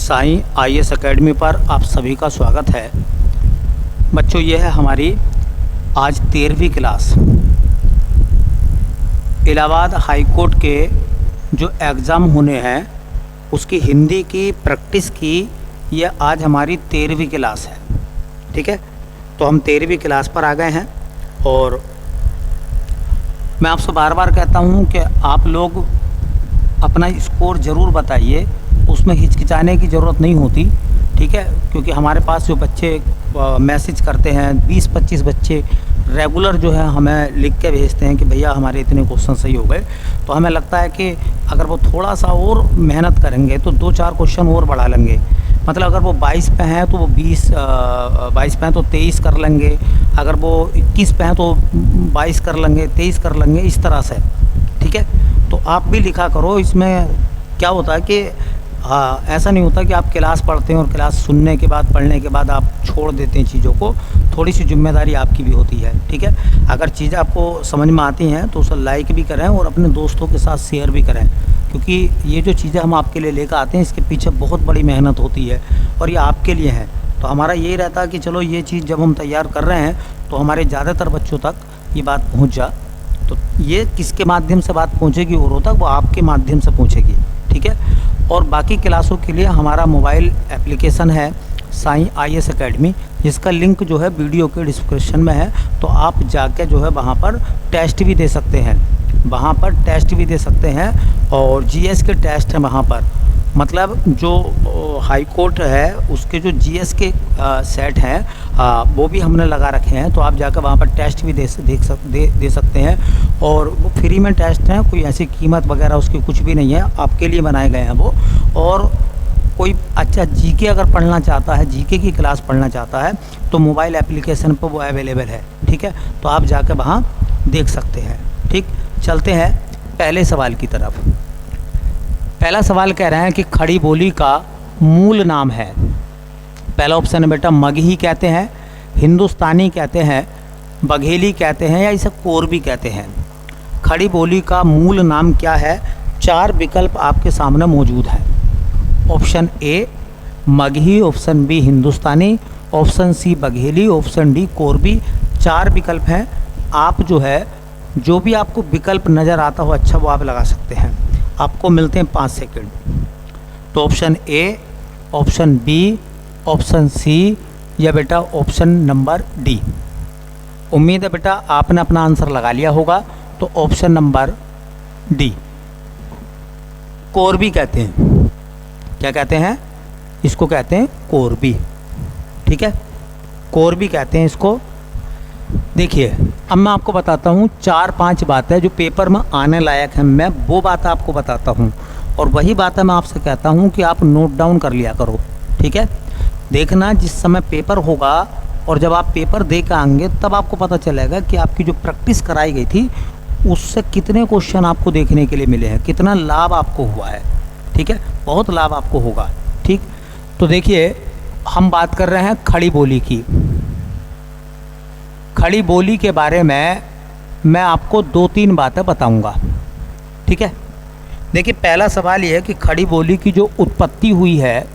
Sai IAS academy पर आप सभी का स्वागत है। बच्चों, ये है हमारी आज 13वीं क्लास। इलाहाबाद हाई कोर्ट के जो एग्ज़ाम होने हैं उसकी हिंदी की प्रैक्टिस की ये आज हमारी 13वीं क्लास है। ठीक है, तो हम 13वीं क्लास पर आ गए हैं और मैं आपसे बार बार कहता हूँ कि आप लोग अपना स्कोर ज़रूर बताइए, उसमें हिचकिचाने की ज़रूरत नहीं होती। ठीक है, क्योंकि हमारे पास जो बच्चे मैसेज करते हैं 20-25 बच्चे रेगुलर जो है हमें लिख के भेजते हैं कि भैया हमारे इतने क्वेश्चन सही हो गए, तो हमें लगता है कि अगर वो थोड़ा सा और मेहनत करेंगे तो 2-4 क्वेश्चन और बढ़ा लेंगे। मतलब अगर वो 22 पे हैं तो वो 22 पे हैं तो 23 कर लेंगे, अगर वो 21 पे हैं तो 22 कर लेंगे, 23 कर लेंगे, इस तरह से। ठीक है, तो आप भी लिखा करो। इसमें क्या होता है कि ऐसा नहीं होता कि आप क्लास पढ़ते हैं और क्लास सुनने के बाद पढ़ने के बाद आप छोड़ देते हैं चीज़ों को। थोड़ी सी जिम्मेदारी आपकी भी होती है। ठीक है, अगर चीज़ें आपको समझ में आती हैं तो उसे लाइक भी करें और अपने दोस्तों के साथ शेयर भी करें, क्योंकि ये जो चीज़ें हम आपके लिए लेकर आते हैं इसके पीछे बहुत बड़ी मेहनत होती है और ये आपके लिए है। तो हमारा यही रहता है कि चलो ये चीज़ जब हम तैयार कर रहे हैं तो हमारे ज़्यादातर बच्चों तक ये बात पहुँच जा। तो ये किसके माध्यम से बात पहुँचेगी और तक वो आपके माध्यम से पहुँचेगी। ठीक है, और बाकी क्लासों के लिए हमारा मोबाइल एप्लीकेशन है साईं आईएएस एकेडमी, जिसका लिंक जो है वीडियो के डिस्क्रिप्शन में है। तो आप जाके जो है वहाँ पर टेस्ट भी दे सकते हैं, वहाँ पर टेस्ट भी दे सकते हैं और जीएस के टेस्ट हैं वहाँ पर। मतलब जो हाई कोर्ट है उसके जो जीएस के सेट हैं वो भी हमने लगा रखे हैं, तो आप जाकर वहाँ पर टेस्ट भी दे सकते हैं और वो फ्री में टेस्ट हैं। कोई ऐसी कीमत वगैरह उसकी कुछ भी नहीं है, आपके लिए बनाए गए हैं वो। और कोई अच्छा जीके अगर पढ़ना चाहता है, जीके की क्लास पढ़ना चाहता है तो मोबाइल एप्लीकेशन पर वो अवेलेबल है। ठीक है, तो आप जाकर वहाँ देख सकते हैं। ठीक, चलते हैं पहले सवाल की तरफ। पहला सवाल कह रहे हैं कि खड़ी बोली का मूल नाम है। पहला ऑप्शन है बेटा मगही कहते हैं, हिंदुस्तानी कहते हैं, बघेली कहते हैं या इसे कोरबी कहते हैं। खड़ी बोली का मूल नाम क्या है? 4 विकल्प आपके सामने मौजूद हैं। Option A Magahi, option B Hindustani, option C Bagheli, option D Korbi. 4 विकल्प हैं। आप जो है जो भी आपको विकल्प नज़र आता हो अच्छा वो आप लगा सकते हैं। आपको मिलते हैं 5 सेकंड। तो option A, option B, option C या बेटा ऑप्शन नंबर डी। उम्मीद है बेटा आपने अपना आंसर लगा लिया होगा। तो ऑप्शन नंबर डी कोरबी कहते हैं। क्या कहते हैं? इसको कहते हैं कोरबी। ठीक है, कोरबी कहते हैं इसको। देखिए, अब मैं आपको बताता हूँ 4-5 बातें जो पेपर में आने लायक हैं। मैं वो बात आपको बताता हूँ और वही बातें मैं आपसे कहता हूँ कि आप नोट डाउन कर लिया करो। ठीक है, देखना जिस समय पेपर होगा और जब आप पेपर दे कर आएंगे तब आपको पता चलेगा कि आपकी जो प्रैक्टिस कराई गई थी उससे कितने क्वेश्चन आपको देखने के लिए मिले हैं, कितना लाभ आपको हुआ है। ठीक है, बहुत लाभ आपको होगा। ठीक, तो देखिए हम बात कर रहे हैं खड़ी बोली की। खड़ी बोली के बारे में मैं आपको 2-3 बातें बताऊंगा। ठीक है, देखिए पहला सवाल यह है कि खड़ी बोली की जो उत्पत्ति हुई है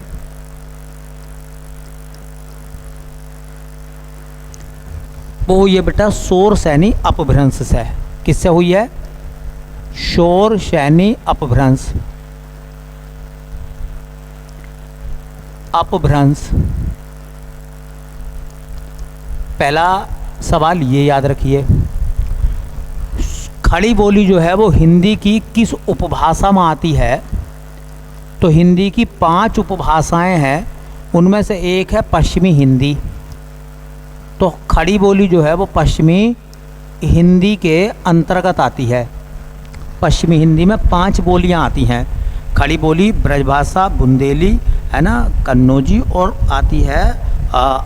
वो हुई है बेटा शोर सैनी अपभ्रंश से। किससे हुई है? शोर सैनी अपभ्रंश। अपभ्रंश पहला सवाल ये याद रखिए। खड़ी बोली जो है वो हिंदी की किस उपभाषा में आती है? तो हिंदी की 5 उपभाषाएं हैं, उनमें से एक है पश्चिमी हिंदी। तो खड़ी बोली जो है वो पश्चिमी हिंदी के अंतर्गत आती है। पश्चिमी हिंदी में 5 बोलियां आती हैं। खड़ी बोली ब्रजभाषा, बुंदेली है ना, कन्नौजी और आती है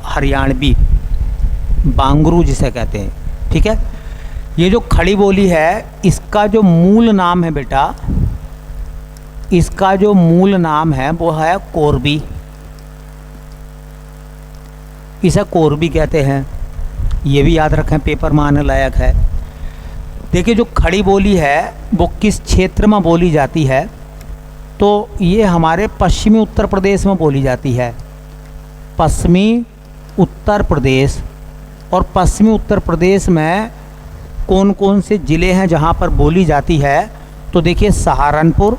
हरियाणवी, बांगरू जिसे कहते हैं। ठीक है, ये जो खड़ी बोली है इसका जो मूल नाम है बेटा, इसका जो मूल नाम है वो है कोरबी। इसे कोरबी कहते हैं, ये भी याद रखें, पेपर में आने लायक है। देखिए जो खड़ी बोली है वो किस क्षेत्र में बोली जाती है? तो ये हमारे पश्चिमी उत्तर प्रदेश में बोली जाती है, पश्चिमी उत्तर प्रदेश। और पश्चिमी उत्तर प्रदेश में कौन कौन से ज़िले हैं जहाँ पर बोली जाती है? तो देखिए सहारनपुर,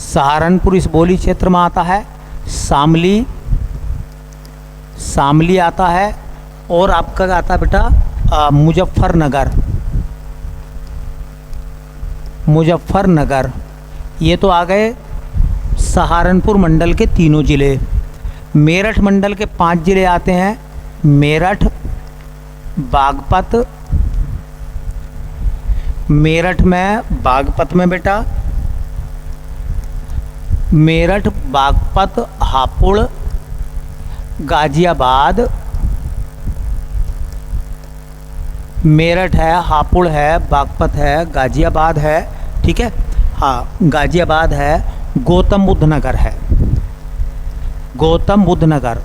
सहारनपुर इस बोली क्षेत्र में आता है, शामली, शामली आता है, और आपका आता है बेटा मुजफ्फरनगर, मुजफ्फरनगर। ये तो आ गए सहारनपुर मंडल के तीनों ज़िले। मेरठ मंडल के 5 ज़िले आते हैं, मेरठ, बागपत, मेरठ में बागपत में बेटा मेरठ, बागपत, हापुड़, गाजियाबाद, मेरठ है, हापुड़ है, बागपत है, गाजियाबाद है, ठीक है। हाँ, गाजियाबाद है, गौतम बुद्ध नगर है, गौतम बुद्ध नगर।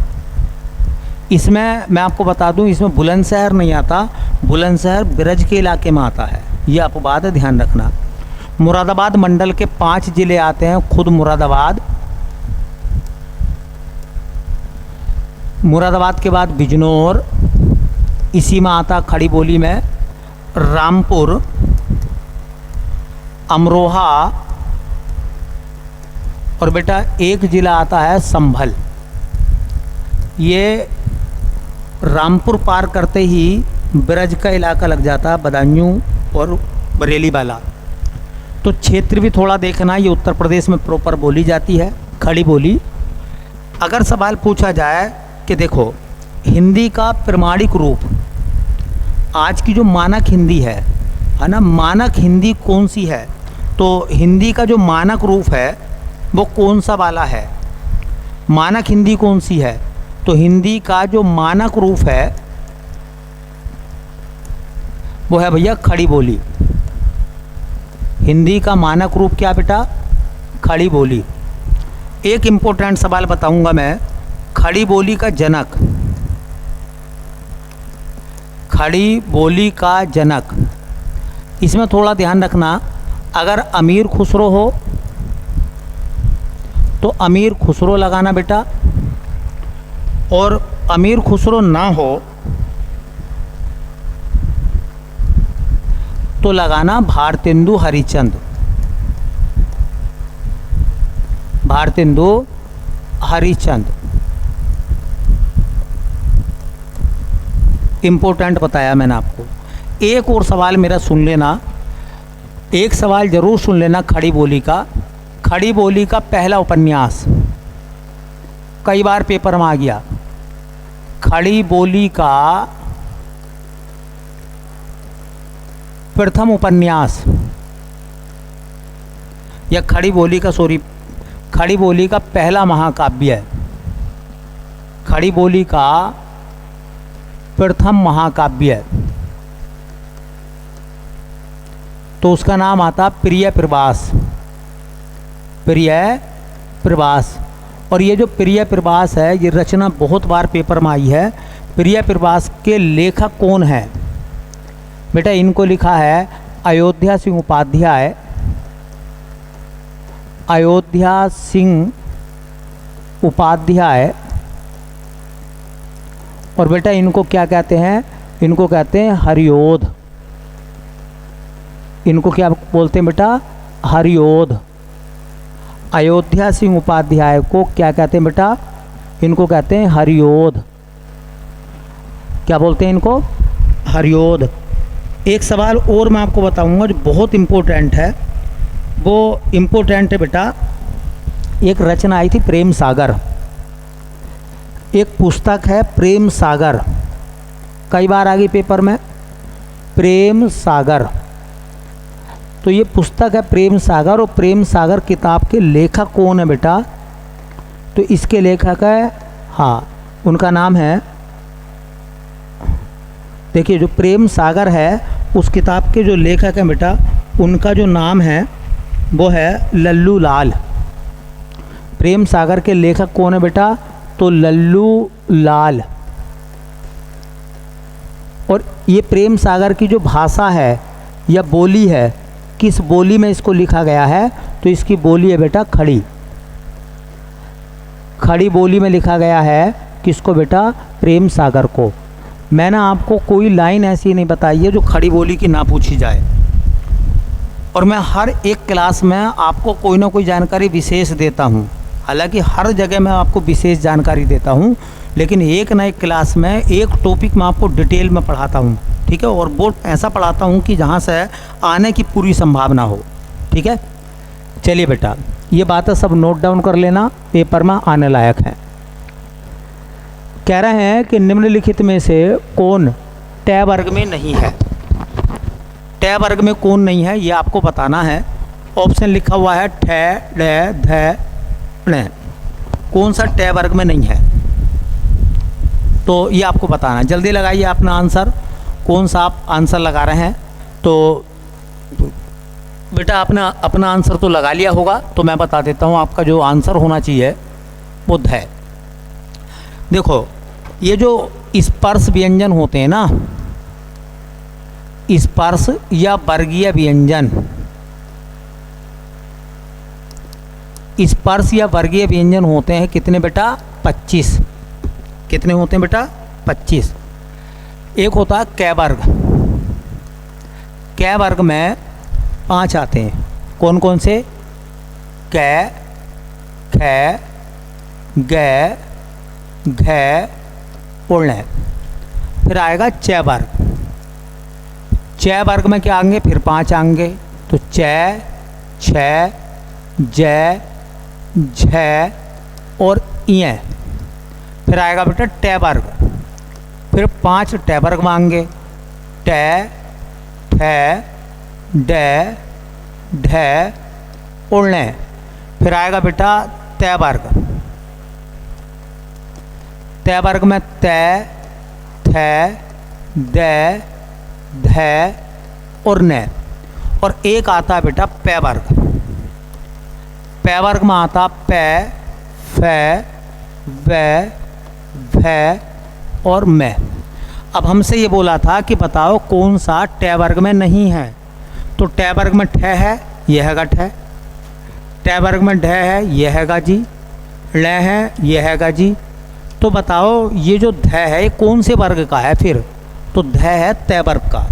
इसमें मैं आपको बता दूं, इसमें बुलंदशहर नहीं आता, बुलंदशहर ब्रज के इलाके में आता है, ये आपको बात है, ध्यान रखना। मुरादाबाद मंडल के 5 ज़िले आते हैं, खुद मुरादाबाद, मुरादाबाद के बाद बिजनौर, इसी में आता खड़ी बोली में रामपुर, अमरोहा, और बेटा एक ज़िला आता है संभल। ये रामपुर पार करते ही ब्रज का इलाका लग जाता है, बदायूं और बरेली वाला। तो क्षेत्र भी थोड़ा देखना, ये उत्तर प्रदेश में प्रॉपर बोली जाती है खड़ी बोली। अगर सवाल पूछा जाए कि देखो हिंदी का प्रमाणिक रूप, आज की जो मानक हिंदी है ना, मानक हिंदी कौन सी है? तो हिंदी का जो मानक रूप है वो कौन सा वाला है? मानक हिंदी कौन सी है? तो हिंदी का जो मानक रूप है वो है भैया खड़ी बोली। हिंदी का मानक रूप क्या बेटा? खड़ी बोली। एक इम्पोर्टेंट सवाल बताऊंगा मैं, खड़ी बोली का जनक, खड़ी बोली का जनक, इसमें थोड़ा ध्यान रखना। अगर अमीर खुसरो हो तो अमीर खुसरो लगाना बेटा, और अमीर खुसरो ना हो तो लगाना भारतेंदु हरिश्चंद्र, भारतेंदु हरिश्चंद्र। इम्पोर्टेंट बताया मैंने आपको। एक और सवाल मेरा सुन लेना, एक सवाल ज़रूर सुन लेना खड़ी बोली का। खड़ी बोली का पहला उपन्यास कई बार पेपर में आ गया। खड़ी बोली का प्रथम उपन्यास या खड़ी बोली का पहला महाकाव्य है, खड़ी बोली का प्रथम महाकाव्य है, तो उसका नाम आता प्रिय प्रवास, प्रिय प्रवास। और ये जो प्रिय प्रवास है, ये रचना बहुत बार पेपर में आई है। प्रिय प्रवास के लेखक कौन है बेटा? इनको लिखा है अयोध्या सिंह उपाध्याय, अयोध्या सिंह उपाध्याय। और बेटा इनको क्या कहते हैं? इनको कहते हैं हरिओध। इनको क्या बोलते हैं बेटा? हरिओध। अयोध्या सिंह उपाध्याय को क्या कहते हैं बेटा? इनको कहते हैं हरिओध। क्या बोलते हैं इनको? हरिओध। एक सवाल और मैं आपको बताऊंगा जो बहुत इम्पोर्टेंट है, वो इम्पोर्टेंट है बेटा। एक रचना आई थी प्रेम सागर, एक पुस्तक है प्रेम सागर, कई बार आ गई पेपर में, प्रेम सागर। तो ये पुस्तक है प्रेम सागर, और प्रेम सागर किताब के लेखक कौन है बेटा? तो इसके लेखक है, हाँ, उनका नाम है, देखिए जो प्रेम सागर है उस किताब के जो लेखक हैं बेटा, उनका जो नाम है वो है लल्लू लाल। प्रेम सागर के लेखक कौन है बेटा? तो लल्लू लाल। और ये प्रेम सागर की जो भाषा है या बोली है किस बोली में इसको लिखा गया है, तो इसकी बोली है बेटा खड़ी। खड़ी बोली में लिखा गया है किसको बेटा, प्रेम सागर को। मैंने आपको कोई लाइन ऐसी नहीं बताई है जो खड़ी बोली की ना पूछी जाए, और मैं हर एक क्लास में आपको कोई ना कोई जानकारी विशेष देता हूँ। हालांकि हर जगह मैं आपको विशेष जानकारी देता हूँ, लेकिन एक ना एक क्लास में एक टॉपिक मैं आपको डिटेल में पढ़ाता हूँ, ठीक है। और वो ऐसा पढ़ाता हूँ कि जहाँ से आने की पूरी संभावना हो, ठीक है। चलिए बेटा, ये बातें सब नोट डाउन कर लेना, पेपर में आने लायक है। कह रहे हैं कि निम्नलिखित में से कौन टै वर्ग में नहीं है। टै वर्ग में कौन नहीं है ये आपको बताना है। ऑप्शन लिखा हुआ है ठै, डै, धै, ण। कौन सा टै वर्ग में नहीं है, तो ये आपको बताना है। जल्दी लगाइए अपना आंसर, कौन सा आप आंसर लगा रहे हैं। तो बेटा अपना आंसर तो लगा लिया होगा, तो मैं बता देता हूँ आपका जो आंसर होना चाहिए वो है। देखो, ये जो स्पर्श व्यंजन होते हैं ना, स्पर्श या वर्गीय व्यंजन, स्पर्श या वर्गीय व्यंजन होते हैं कितने बेटा, 25। कितने होते हैं बेटा, 25। एक होता है कै वर्ग। कै वर्ग में 5 आते हैं। कौन कौन से, कै, खे, गै, घै, उर्ण। फिर आएगा चै वर्ग। चै वर्ग में क्या आएंगे, फिर 5 आएंगे, तो चै, छै, जै, झै और इय। फिर आएगा बेटा टै वर्ग। फिर 5 टै वर्ग मांगे, टै, ठै, डै, ढै, उर्ण। फिर आएगा बेटा तै वर्ग। तै वर्ग में तै, थै, दै, धै और न। और एक आता है बेटा पै वर्ग। पै वर्ग में आता पै, फै, वै, भै और मैं। अब हमसे ये बोला था कि बताओ कौन सा टै वर्ग में नहीं है, तो टै वर्ग में ठै है, यह हैगा ठै। टै वर्ग में ढै है, यह हैगा जी। ळ है, यह हैगा जी। तो बताओ ये जो धै है ये कौन से वर्ग का है फिर, तो धै है तै वर्ग का।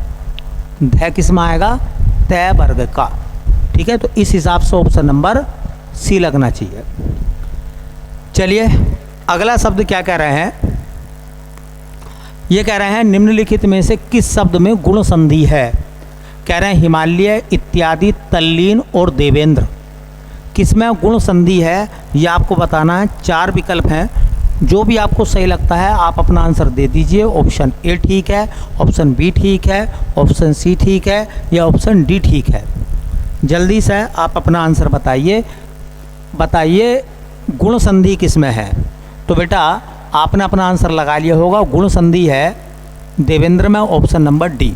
धै किस में आएगा, तै वर्ग का, ठीक है। तो इस हिसाब से ऑप्शन नंबर सी लगना चाहिए। चलिए अगला शब्द क्या कह रहे हैं, ये कह रहे हैं निम्नलिखित में से किस शब्द में गुण संधि है। कह रहे हैं हिमालय, इत्यादि, तल्लीन और देवेंद्र। किसमें गुण संधि है ये आपको बताना है। 4 विकल्प हैं, जो भी आपको सही लगता है आप अपना आंसर दे दीजिए। ऑप्शन ए ठीक है, ऑप्शन बी ठीक है, ऑप्शन सी ठीक है या ऑप्शन डी ठीक है। जल्दी से आप अपना आंसर बताइए। बताइए गुण संधि किस में है। तो बेटा आपने अपना आंसर लगा लिया होगा, गुण संधि है देवेंद्र में, ऑप्शन नंबर डी।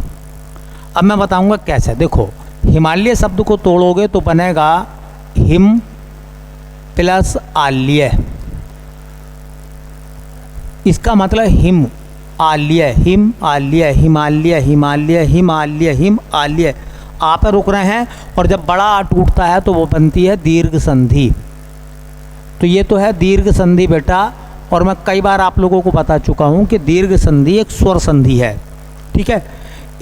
अब मैं बताऊंगा कैसे। देखो हिमालय शब्द को तोड़ोगे तो बनेगा हिम प्लस आल्य। इसका मतलब हिम आल्य, हिम आल्य, हिमालय, हिमालय, हिमालय, हिम आल्य। आप रुक रहे हैं और जब बड़ा आ टूटता है तो वो बनती है दीर्घ संधि। तो ये तो है दीर्घ संधि बेटा, और मैं कई बार आप लोगों को बता चुका हूँ कि दीर्घ संधि एक स्वर संधि है, ठीक है।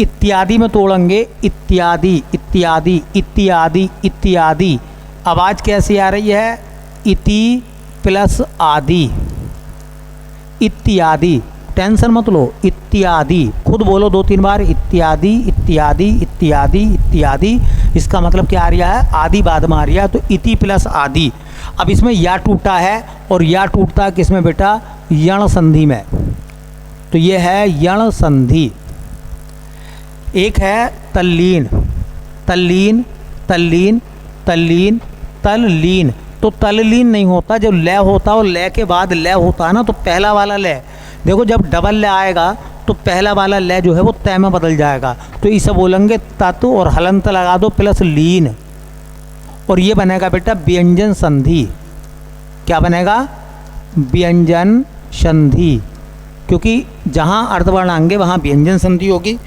इत्यादि में तोड़ेंगे, इत्यादि, इत्यादि, इत्यादि, इत्यादि। आवाज़ कैसी आ रही है, इति प्लस आदि, इत्यादि। टेंशन मत लो, इत्यादि खुद बोलो 2-3 बार, इत्यादि, इत्यादि, इत्यादि, इत्यादि। इसका मतलब क्या आ रहा है, आदि बाद में आ रहा है, तो इति प्लस आदि। अब इसमें या टूटा है, और या टूटता है किसमें बेटा, यण संधि में। तो ये है यण संधि। एक है तल्लीन, तल्लीन, तल्लीन, तल्लीन, तल्लीन। तो तल्लीन नहीं होता, जब लय होता है और लय के बाद लय होता है ना, तो पहला वाला लय देखो, जब डबल लय आएगा तो पहला वाला लय जो है वो तय में बदल जाएगा। तो इसे बोलेंगे तत्व और हलंत लगा दो प्लस लीन, और ये बनेगा बेटा व्यंजन संधि। क्या बनेगा, व्यंजन संधि, क्योंकि जहाँ अर्धवर्ण आएंगे वहाँ व्यंजन संधि होगी।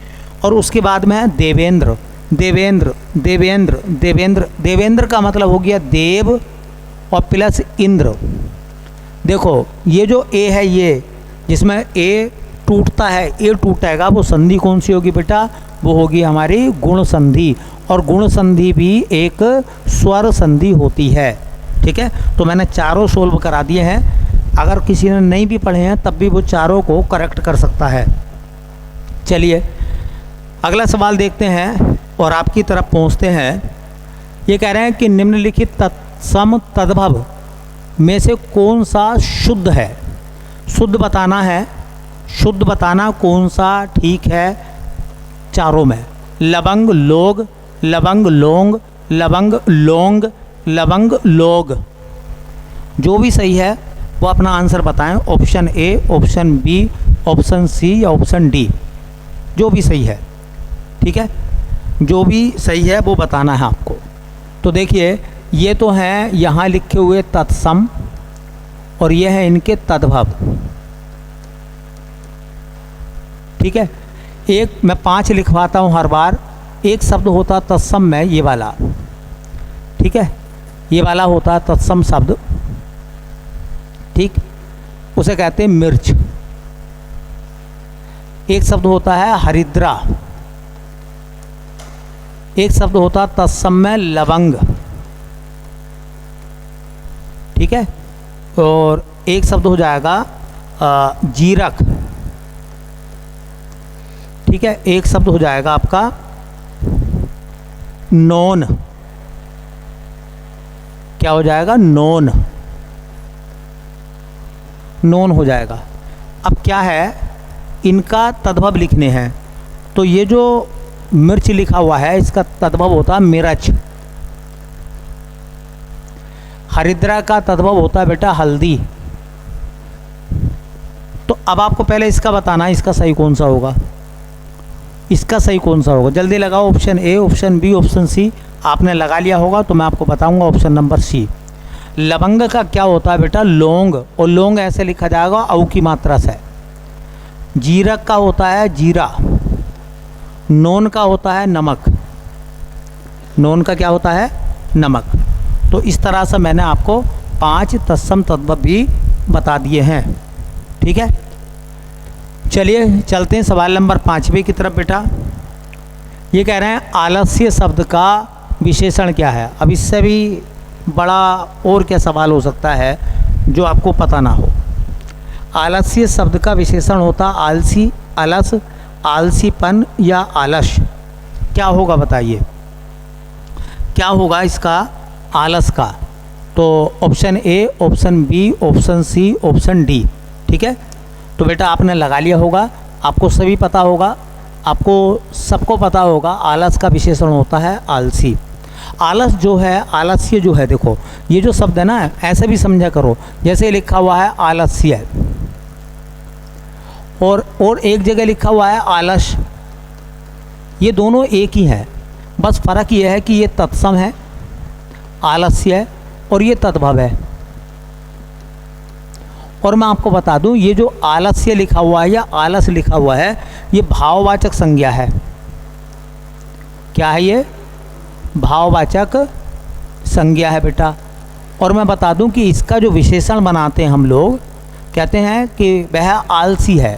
और उसके बाद में है देवेंद्र। देवेंद्र, देवेंद्र, देवेंद्र, देवेंद्र का मतलब हो गया देव और प्लस इंद्र। देखो ये जो ए है, ये जिसमें ए टूटता है, ए टूटेगा, वो संधि कौन सी होगी बेटा? वो होगी हमारी गुण संधि, और गुण संधि भी एक स्वर संधि होती है। ठीक है, तो मैंने चारों सोल्व करा दिए हैं। अगर किसी ने नहीं भी पढ़े हैं तब भी वो चारों को करेक्ट कर सकता है। चलिए अगला सवाल देखते हैं और आपकी तरफ पहुंचते हैं। ये कह रहे हैं कि निम्नलिखित तत्सम तद्भव में से कौन सा शुद्ध है? शुद्ध बताना है, शुद्ध बताना कौन सा ठीक है चारों में। लवंग लोग, लवंग लोंग, लवंग लोंग, लवंग लोग। जो भी सही है वो अपना आंसर बताएं। Option A, option B, option C या ऑप्शन डी, जो भी सही है। ठीक है, जो भी सही है वो बताना है आपको। तो देखिए ये तो हैं यहाँ लिखे हुए तत्सम और ये है इनके तद्भव। ठीक है, एक मैं 5 लिखवाता हूँ हर बार। एक शब्द होता तत्सम में ये वाला, ठीक है, ये वाला होता तत्सम शब्द, ठीक, उसे कहते हैं मिर्च। एक शब्द होता है हरिद्रा, एक शब्द होता तत्सम में लवंग, ठीक है, और एक शब्द हो जाएगा जीरक, ठीक है, एक शब्द हो जाएगा आपका नोन। क्या हो जाएगा? नोन, नोन हो जाएगा। अब क्या है, इनका तद्भव लिखने हैं, तो ये जो मिर्च लिखा हुआ है इसका तद्भव होता है मिर्च। हरिद्रा का तद्भव होता है बेटा हल्दी। तो अब आपको पहले इसका बताना है इसका सही कौन सा होगा, इसका सही कौन सा होगा। जल्दी लगाओ, option A, option B, option C. आपने लगा लिया होगा तो मैं आपको बताऊंगा ऑप्शन नंबर सी। लवंग का क्या होता है बेटा? लौंग, और लौंग ऐसे लिखा जाएगा औ की मात्रा से। जीरक का होता है जीरा। नोन का होता है नमक। नोन का क्या होता है? नमक। तो इस तरह से मैंने आपको 5 तत्सम तद्भव भी बता दिए हैं। ठीक है, चलिए चलते हैं सवाल नंबर 5वें की तरफ बेटा। ये कह रहे हैं आलस्य शब्द का विशेषण क्या है। अब इससे भी बड़ा और क्या सवाल हो सकता है जो आपको पता ना हो। आलस्य शब्द का विशेषण होता आलसी, अलस, आलसीपन या आलस। क्या होगा बताइए, क्या होगा इसका आलस का? तो option A, option B, option C, option D. ठीक है, तो बेटा आपने लगा लिया होगा, आपको सभी पता होगा, आपको सबको पता होगा आलस का विशेषण होता है आलसी। आलस जो है, आलस्य जो है, देखो ये जो शब्द है ना ऐसे भी समझा करो जैसे लिखा हुआ है आलस्य, और एक जगह लिखा हुआ है आलस। ये दोनों एक ही हैं, बस फ़र्क ये है कि ये तत्सम है आलस्य और ये तद्भव है। और मैं आपको बता दूं ये जो आलस्य लिखा हुआ है या आलस लिखा हुआ है ये भाववाचक संज्ञा है। क्या है ये? भाववाचक संज्ञा है बेटा। और मैं बता दूं कि इसका जो विशेषण बनाते हैं हम लोग, कहते हैं कि वह आलसी है,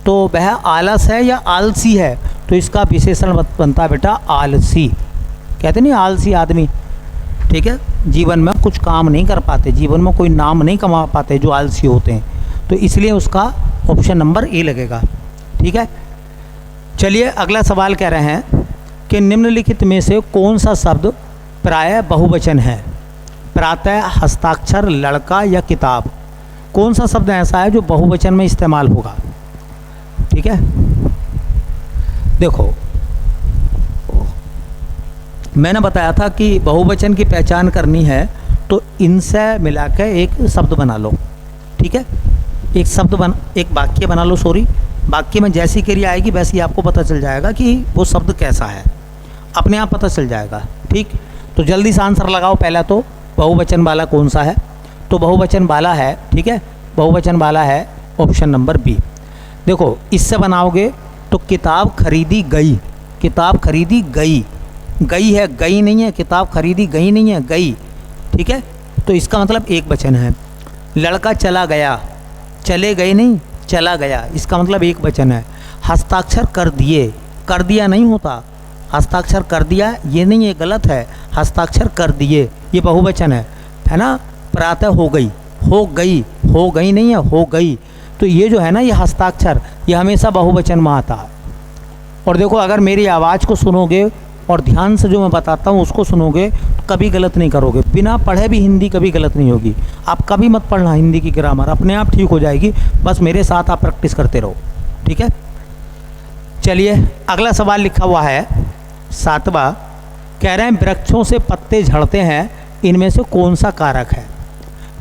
तो वह आलस है या आलसी है, तो इसका विशेषण बनता है बेटा आलसी। कहते नहीं आलसी आदमी, ठीक है, जीवन में कुछ काम नहीं कर पाते, जीवन में कोई नाम नहीं कमा पाते जो आलसी होते हैं, तो इसलिए उसका ऑप्शन नंबर ए लगेगा। ठीक है, चलिए अगला सवाल कह रहे हैं कि निम्नलिखित में से कौन सा शब्द प्रायः बहुवचन है? प्रातः, हस्ताक्षर, लड़का या किताब। कौन सा शब्द ऐसा है जो बहुवचन में इस्तेमाल होगा? ठीक है, देखो मैंने बताया था कि बहुवचन की पहचान करनी है तो इनसे मिलाकर एक शब्द बना लो। ठीक है, एक शब्द एक वाक्य बना लो। सॉरी, वाक्य में जैसी क्रिया आएगी वैसे ही आपको पता चल जाएगा कि वो शब्द कैसा है, अपने आप पता चल जाएगा। ठीक, तो जल्दी से आंसर लगाओ। पहला तो बहुवचन वाला कौन सा है? तो बहुवचन वाला है, ठीक है, बहुवचन वाला है ऑप्शन नंबर बी। देखो इससे बनाओगे तो किताब खरीदी गई, किताब खरीदी गई, गई है, गई नहीं है, किताब खरीदी गई नहीं है, गई। ठीक है, तो इसका मतलब एक वचन है। लड़का चला गया, चले गए नहीं, चला गया, इसका मतलब एक वचन है। हस्ताक्षर कर दिए, कर दिया नहीं होता, हस्ताक्षर कर दिया ये नहीं, ये गलत है, हस्ताक्षर कर दिए ये बहुवचन है ना। प्रातः हो गई, हो गई, हो गई नहीं है, हो गई। तो ये जो है ना, ये हस्ताक्षर, ये हमेशा बहुवचन में आता है। और देखो, अगर मेरी आवाज़ को सुनोगे और ध्यान से जो मैं बताता हूँ उसको सुनोगे तो कभी गलत नहीं करोगे। बिना पढ़े भी हिंदी कभी गलत नहीं होगी। आप कभी मत पढ़ना हिंदी की ग्रामर, अपने आप ठीक हो जाएगी। बस मेरे साथ आप प्रैक्टिस करते रहो, ठीक है। चलिए अगला सवाल लिखा हुआ है 7वां, कह रहे हैं वृक्षों से पत्ते झड़ते हैं, इनमें से कौन सा कारक है।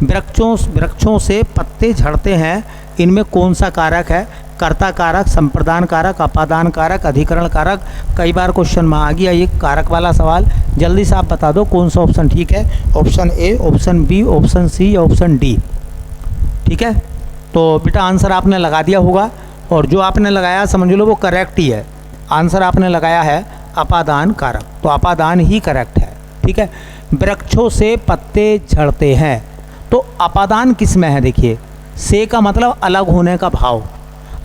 वृक्षों से पत्ते झड़ते हैं, इनमें कौन सा कारक है। कर्ता कारक, संप्रदान कारक, अपादान कारक, अधिकरण कारक। कई बार क्वेश्चन में आ गया ये कारक वाला सवाल। जल्दी से आप बता दो कौन सा ऑप्शन ठीक है। Option A, option B, option C या ऑप्शन डी। ठीक है, तो बेटा आंसर आपने लगा दिया होगा, और जो आपने लगाया समझ लो वो करेक्ट ही है। आंसर आपने लगाया है अपादान कारक, तो अपादान ही करेक्ट है। ठीक है, वृक्षों से पत्ते झड़ते हैं, तो अपादान किस में है। देखिए, से का मतलब अलग होने का भाव,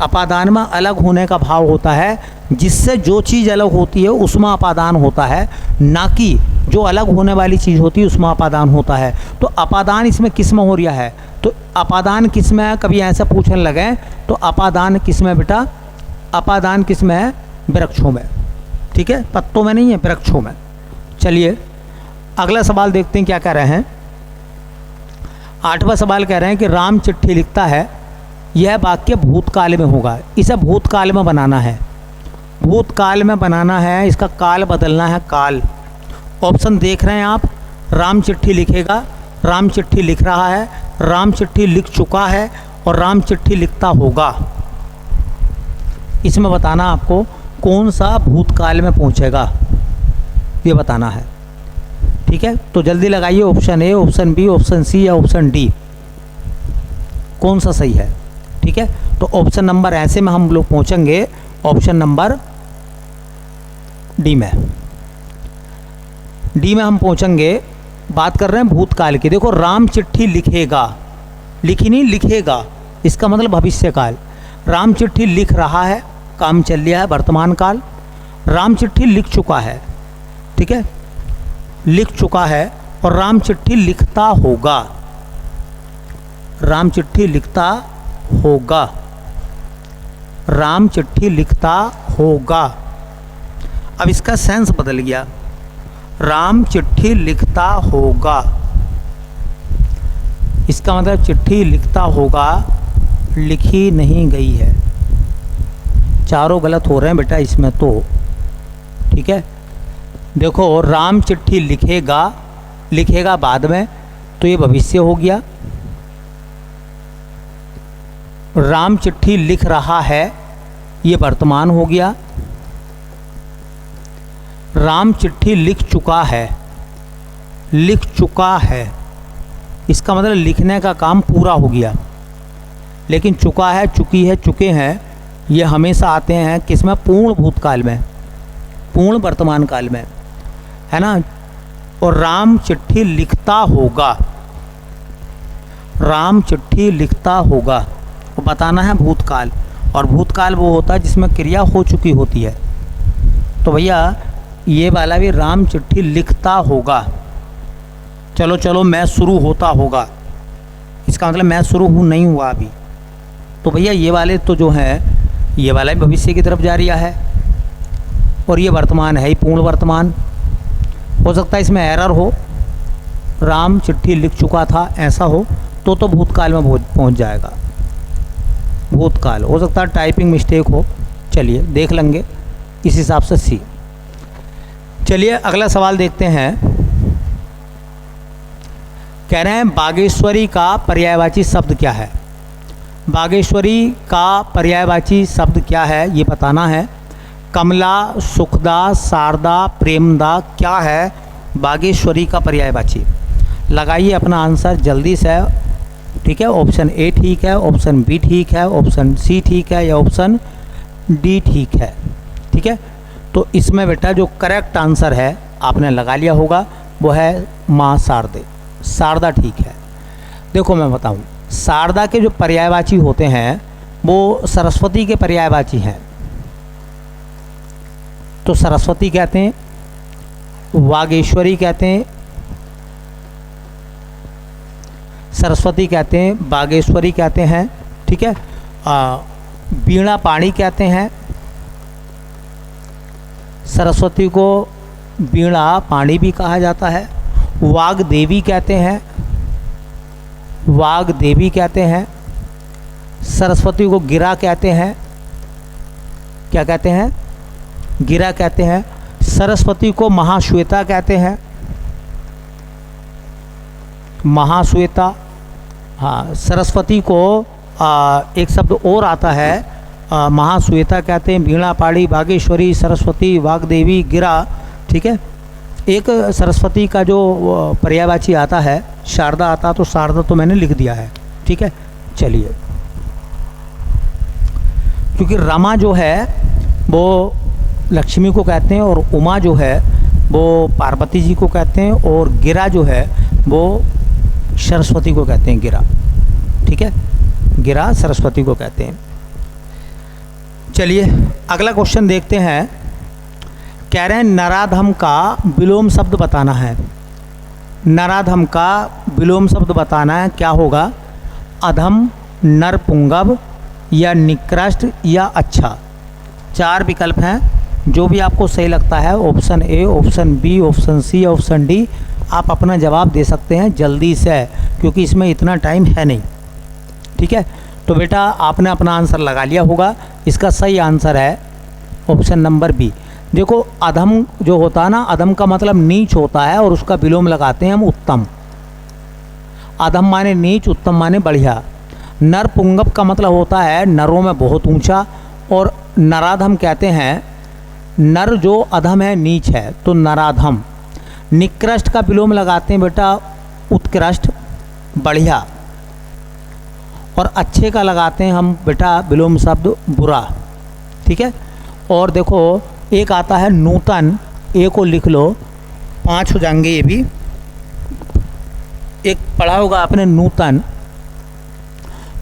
अपादान में अलग होने का भाव होता है। जिससे जो चीज़ अलग होती है उसमें अपादान होता है, ना कि जो अलग होने वाली चीज़ होती है उसमें अपादान होता है। तो अपादान इसमें किस में हो रहा है, तो अपादान किस में है, कभी ऐसा पूछने लगे तो अपादान किस में बेटा, अपादान किस में है, वृक्षों में। ठीक है, पत्तों में नहीं है, वृक्षों में। चलिए अगला सवाल देखते हैं क्या कह रहे हैं। 8वां सवाल कह रहे हैं कि राम चिट्ठी लिखता है, यह वाक्य भूतकाल में होगा। इसे भूतकाल में बनाना है, भूतकाल में बनाना है, इसका काल बदलना है, काल। ऑप्शन देख रहे हैं आप, राम चिट्ठी लिखेगा, राम चिट्ठी लिख रहा है, राम चिट्ठी लिख चुका है, और राम चिट्ठी लिखता होगा। इसमें बताना आपको कौन सा भूतकाल में पहुंचेगा, ये बताना है। ठीक है, तो जल्दी लगाइए, option A, option B, option C या ऑप्शन डी, कौन सा सही है। ठीक है, तो ऑप्शन नंबर ऐसे में हम लोग पहुंचेंगे ऑप्शन नंबर डी में। डी में हम पहुंचेंगे, बात कर रहे हैं भूतकाल की। देखो, राम चिट्ठी लिखेगा, लिखी नहीं, लिखेगा, इसका मतलब भविष्यकाल। राम चिट्ठी लिख रहा है, काम चल रहा है, वर्तमान काल। राम चिट्ठी लिख चुका है, ठीक है, लिख चुका है, और राम चिट्ठी लिखता होगा, राम चिट्ठी लिखता होगा, राम चिट्ठी लिखता होगा। अब इसका सेंस बदल गया, राम चिट्ठी लिखता होगा, इसका मतलब चिट्ठी लिखता होगा, लिखी नहीं गई है। चारों गलत हो रहे हैं बेटा इसमें तो। ठीक है, देखो, राम चिट्ठी लिखेगा, लिखेगा बाद में, तो ये भविष्य हो गया। राम चिट्ठी लिख रहा है, ये वर्तमान हो गया। राम चिट्ठी लिख चुका है, लिख चुका है, इसका मतलब लिखने का काम पूरा हो गया। लेकिन चुका है, चुकी है, चुके हैं, ये हमेशा आते हैं किसमें, पूर्ण भूतकाल में, पूर्ण वर्तमान काल में, है ना। और राम चिट्ठी लिखता होगा, राम चिट्ठी लिखता होगा, वो बताना है भूतकाल। और भूतकाल वो होता है जिसमें क्रिया हो चुकी होती है। तो भैया ये वाला भी राम चिट्ठी लिखता होगा। चलो चलो, मैं शुरू होता होगा, इसका मतलब मैं शुरू हूँ नहीं हुआ अभी। तो भैया ये वाले तो जो हैं, ये वाला भी भविष्य की तरफ जा रहा है, और ये वर्तमान है ही, पूर्ण वर्तमान। हो सकता है इसमें एरर हो, राम चिट्ठी लिख चुका था ऐसा हो, तो भूतकाल में पहुंच जाएगा, भूतकाल। हो सकता है टाइपिंग मिस्टेक हो, चलिए देख लेंगे इस हिसाब से सी। चलिए अगला सवाल देखते हैं। कह रहे हैं बागेश्वरी का पर्यायवाची शब्द क्या है। बागेश्वरी का पर्यायवाची शब्द क्या है ये बताना है। कमला, सुखदा, शारदा, प्रेमदा, क्या है बागेश्वरी का पर्यायवाची। लगाइए अपना आंसर जल्दी से। ठीक है, ऑप्शन ए ठीक है, ऑप्शन बी ठीक है, ऑप्शन सी ठीक है, या ऑप्शन डी ठीक है। ठीक है, तो इसमें बेटा जो करेक्ट आंसर है आपने लगा लिया होगा वो है माँ शारदे। शारदा ठीक है। देखो मैं बताऊं, शारदा के जो पर्यायवाची होते हैं वो सरस्वती के पर्यायवाची हैं। तो सरस्वती कहते हैं, वागेश्वरी कहते हैं, सरस्वती कहते हैं, बागेश्वरी कहते हैं, ठीक है। वीणा पाणी कहते हैं, सरस्वती को वीणा पाणी भी कहा जाता है। वाग देवी कहते हैं, वाग देवी कहते हैं। सरस्वती को गिरा कहते हैं, क्या कहते हैं? गिरा कहते हैं। सरस्वती को महाश्वेता कहते हैं, महाश्वेता। हाँ, सरस्वती को एक शब्द और आता है, महाश्वेता कहते हैं। वीणा पाणी, बागेश्वरी, सरस्वती, वागदेवी, गिरा, ठीक है। एक सरस्वती का जो पर्यायवाची आता है शारदा आता, तो शारदा तो मैंने लिख दिया है, ठीक है। चलिए, क्योंकि रमा जो है वो लक्ष्मी को कहते हैं और उमा जो है वो पार्वती जी को कहते हैं और गिरा जो है वो सरस्वती को कहते हैं, गिरा, ठीक है। गिरा सरस्वती को कहते हैं। चलिए अगला क्वेश्चन देखते हैं। कह रहे हैं नराधम का विलोम शब्द बताना है। नराधम का विलोम शब्द बताना है, क्या होगा? अधम, नरपुंगव या निकृष्ट या अच्छा। 4 विकल्प हैं, जो भी आपको सही लगता है, option A, option B, option C, option D, आप अपना जवाब दे सकते हैं जल्दी से, क्योंकि इसमें इतना टाइम है नहीं, ठीक है। तो बेटा आपने अपना आंसर लगा लिया होगा। इसका सही आंसर है ऑप्शन नंबर बी। देखो अधम जो होता है ना, अधम का मतलब नीच होता है और उसका विलोम लगाते हैं हम उत्तम। अधम माने नीच, उत्तम माने बढ़िया। नरपुंगव का मतलब होता है नरों में बहुत ऊंचा, और नराधम कहते हैं नर जो अधम है, नीच है, तो नराधम। निकृष्ट का विलोम लगाते हैं बेटा उत्कृष्ट, बढ़िया। और अच्छे का लगाते हैं हम बेटा विलोम शब्द बुरा, ठीक है। और देखो एक आता है नूतन, ए को लिख लो, 5 हो जाएंगे ये भी। एक पढ़ा होगा आपने नूतन।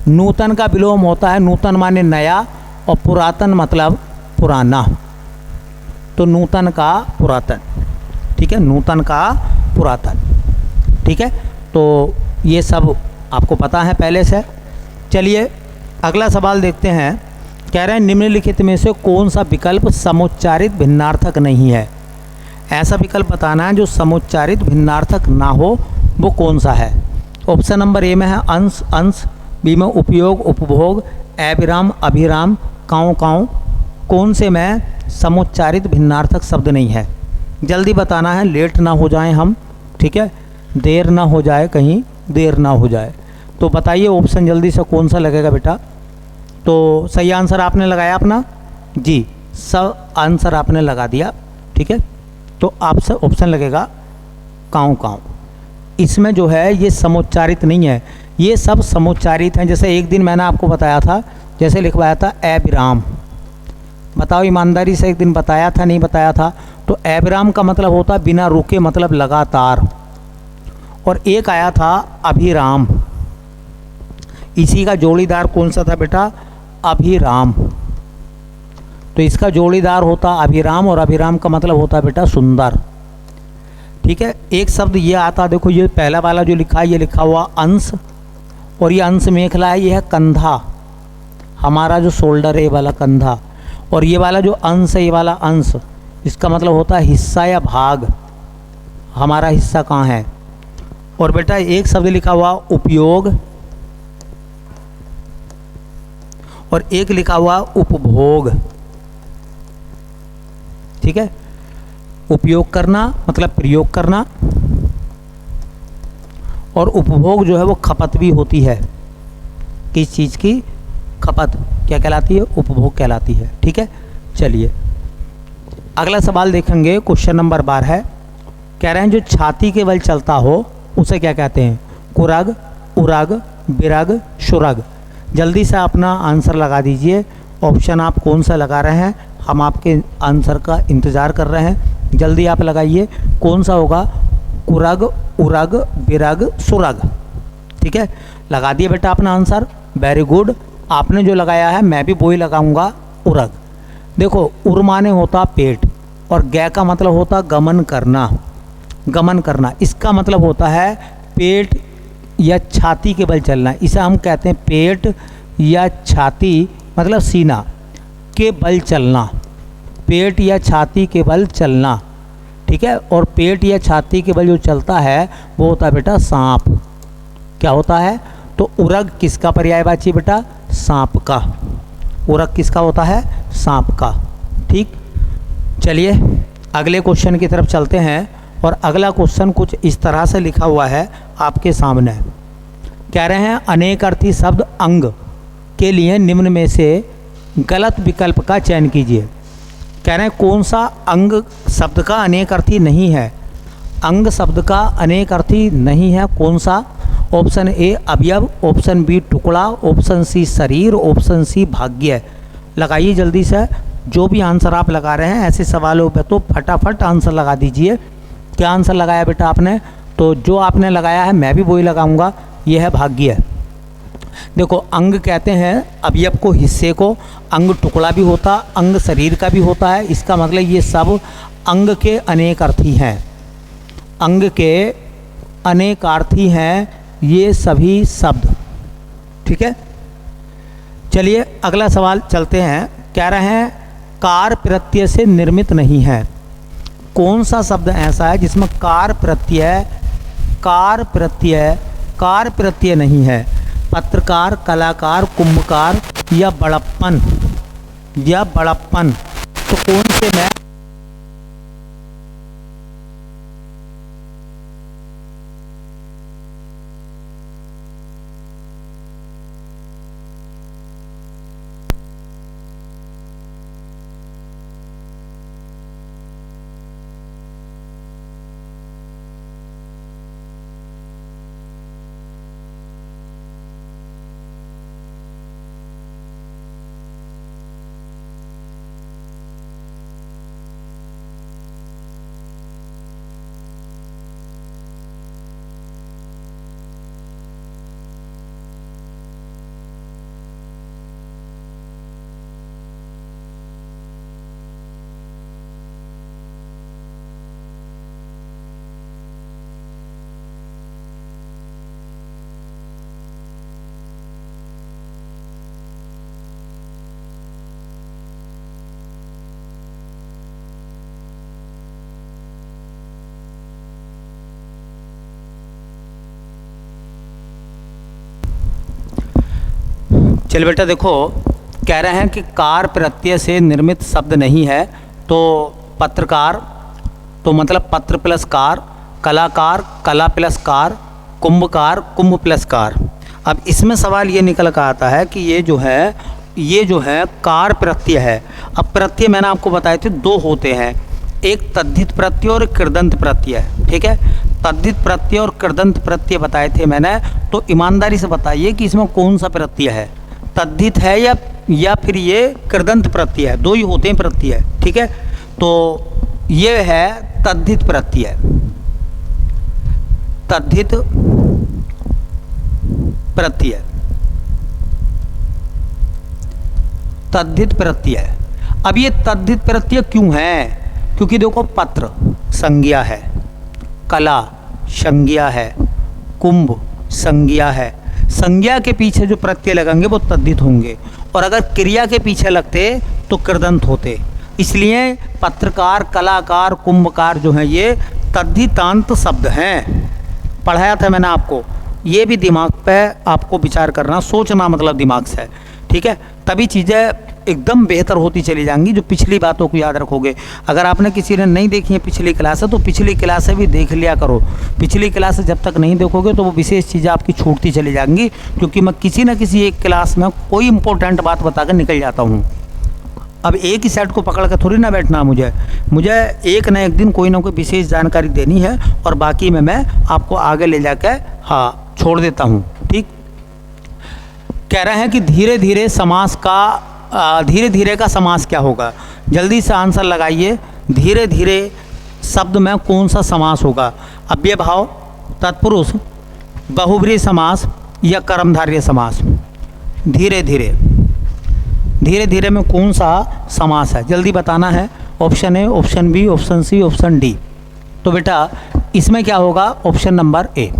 नूतन का विलोम होता है, नूतन माने नया और पुरातन मतलब पुराना, तो नूतन का पुरातन, ठीक है। नूतन का पुरातन, ठीक है। तो ये सब आपको पता है पहले से। चलिए अगला सवाल देखते हैं। कह रहे हैं निम्नलिखित में से कौन सा विकल्प समुच्चारित भिन्नार्थक नहीं है। ऐसा विकल्प बताना है जो समुच्चारित भिन्नार्थक ना हो, वो कौन सा है। ऑप्शन नंबर ए में है अंश, अंश, बी में उपयोग, उपभोग, अविराम, अभिराम, काँव, काँव। कौन से में समुच्चारित भिन्नार्थक शब्द नहीं है? जल्दी बताना है, लेट ना हो जाए हम, ठीक है, देर ना हो जाए, कहीं देर ना हो जाए। तो बताइए ऑप्शन जल्दी से कौन सा लगेगा बेटा। तो सही आंसर आपने लगाया अपना जी, सब आंसर आपने लगा दिया, ठीक है। तो आपसे ऑप्शन लगेगा काँव, काँव। इसमें जो है ये समुच्चारित नहीं है, ये सब समुच्चारित हैं। जैसे एक दिन मैंने आपको बताया था, जैसे लिखवाया था अविराम। बताओ ईमानदारी से, एक दिन बताया था नहीं बताया था? तो अविराम का मतलब होता बिना रुके, मतलब लगातार। और एक आया था अभिराम, इसी का जोड़ीदार कौन सा था बेटा? अभिराम। तो इसका जोड़ीदार होता अभिराम, और अभिराम का मतलब होता बेटा सुंदर, ठीक है। एक शब्द ये आता, देखो ये पहला वाला जो लिखा है, ये लिखा हुआ अंश, और ये अंश मेखला है, ये है कंधा, हमारा जो शोल्डर है ये वाला कंधा। और ये वाला जो अंश है, ये वाला अंश, इसका मतलब होता है हिस्सा या भाग, हमारा हिस्सा कहाँ है। और बेटा एक शब्द लिखा हुआ उपयोग, और एक लिखा हुआ उपभोग, ठीक है। उपयोग करना मतलब प्रयोग करना, और उपभोग जो है वो खपत भी होती है। किस चीज़ की खपत क्या कहलाती है? उपभोग कहलाती है, ठीक है। चलिए अगला सवाल देखेंगे, क्वेश्चन नंबर 12 है। कह रहे हैं जो छाती के बल चलता हो उसे क्या कहते हैं? कुरग, उरग, बिरग, शुरग। जल्दी से अपना आंसर लगा दीजिए। ऑप्शन आप कौन सा लगा रहे हैं हम आपके आंसर का इंतज़ार कर रहे हैं, जल्दी आप लगाइए। कौन सा होगा? कुरग, उरग, बिरग, सुरग। ठीक है, लगा दिए बेटा अपना आंसर, वेरी गुड। आपने जो लगाया है मैं भी वही लगाऊंगा, उरग। देखो, उर माने होता पेट और गै का मतलब होता गमन करना, गमन करना। इसका मतलब होता है पेट या छाती के बल चलना। इसे हम कहते हैं पेट या छाती, मतलब सीना के बल चलना, पेट या छाती के बल चलना। ठीक है, और पेट या छाती के बल जो चलता है वो होता है बेटा सांप। क्या होता है? तो उरग किसका पर्यायवाची बेटा? सांप का। उरग किसका होता है? सांप का। ठीक, चलिए अगले क्वेश्चन की तरफ चलते हैं। और अगला क्वेश्चन कुछ इस तरह से लिखा हुआ है आपके सामने। कह रहे हैं अनेकार्थी शब्द अंग के लिए निम्न में से गलत विकल्प का चयन कीजिए। कह रहे हैं कौन सा अंग शब्द का अनेकार्थी नहीं है? अंग शब्द का अनेकार्थी नहीं है कौन सा? ऑप्शन ए अवयव, ऑप्शन बी टुकड़ा, ऑप्शन सी शरीर, ऑप्शन सी भाग्य। लगाइए जल्दी से, जो भी आंसर आप लगा रहे हैं ऐसे सवालों पे तो फटाफट आंसर लगा दीजिए। क्या आंसर लगाया बेटा आपने? तो जो आपने लगाया है मैं भी वही लगाऊंगा, यह है भाग्य। देखो, अंग कहते हैं अवयव को, हिस्से को। अंग टुकड़ा भी होता, अंग शरीर का भी होता है। इसका मतलब ये सब अंग के अनेकार्थी हैं, अंग के अनेकार्थी हैं ये सभी शब्द। ठीक है, चलिए अगला सवाल चलते हैं। कह रहे हैं कार प्रत्यय से निर्मित नहीं है। कौन सा शब्द ऐसा है जिसमें कार प्रत्यय नहीं है? पत्रकार, कलाकार, कुंभकार या बड़प्पन, तो कौन से में? चल बेटा देखो, कह रहे हैं कि कार प्रत्यय से निर्मित शब्द नहीं है। तो पत्रकार, तो मतलब पत्र प्लस कार, कलाकार, कला प्लस कार, कुंभकार, कुंभ प्लस कार। अब इसमें सवाल ये निकल कर आता है कि ये जो है कार प्रत्यय है। अब प्रत्यय मैंने आपको बताए थे दो होते हैं, एक तद्धित प्रत्यय और कृदंत प्रत्यय। ठीक है, तद्धित प्रत्यय और कृदंत प्रत्यय बताए थे मैंने। तो ईमानदारी से बताइए कि इसमें कौन सा प्रत्यय है, तद्धित है या फिर ये कृदंत प्रत्यय है? दो ही होते हैं प्रत्यय। ठीक है, तो ये है तद्धित प्रत्यय, तद्धित प्रत्यय, तद्धित प्रत्यय। अब ये तद्धित प्रत्यय क्यों है? क्योंकि देखो, पत्र संज्ञा है, कला संज्ञा है, कुंभ संज्ञा है। संज्ञा के पीछे जो प्रत्यय लगेंगे वो तद्धित होंगे, और अगर क्रिया के पीछे लगते तो कृदंत होते। इसलिए पत्रकार, कलाकार, कुंभकार जो हैं ये तद्धितांत शब्द हैं। पढ़ाया था मैंने आपको, ये भी दिमाग पे आपको विचार करना, सोचना मतलब दिमाग से। ठीक है, तभी चीज़ें एकदम बेहतर होती चली जाएंगी, जो पिछली बातों को याद रखोगे। अगर आपने किसी ने नहीं देखी है पिछली क्लास है तो पिछली क्लास से भी देख लिया करो। पिछली क्लास जब तक नहीं देखोगे तो वो विशेष चीज़ें आपकी छूटती चली जाएंगी, क्योंकि मैं किसी न किसी एक क्लास में कोई इंपॉर्टेंट बात बताकर निकल जाता हूँ। अब एक ही सेट को पकड़ कर थोड़ी ना बैठना, मुझे एक न एक दिन कोई ना कोई विशेष जानकारी देनी है, और बाकी में मैं आपको आगे ले जाकर छोड़ देता हूँ। ठीक, कह रहे हैं कि धीरे धीरे का समास क्या होगा? जल्दी से आंसर लगाइए। धीरे धीरे शब्द में कौन सा समास होगा, अव्ययभाव, तत्पुरुष, बहुब्रीहि समास या कर्मधारय समास। धीरे धीरे धीरे धीरे में कौन सा समास है, जल्दी बताना है। Option A, option B, option C, option D. तो बेटा इसमें क्या होगा, ऑप्शन नंबर ए।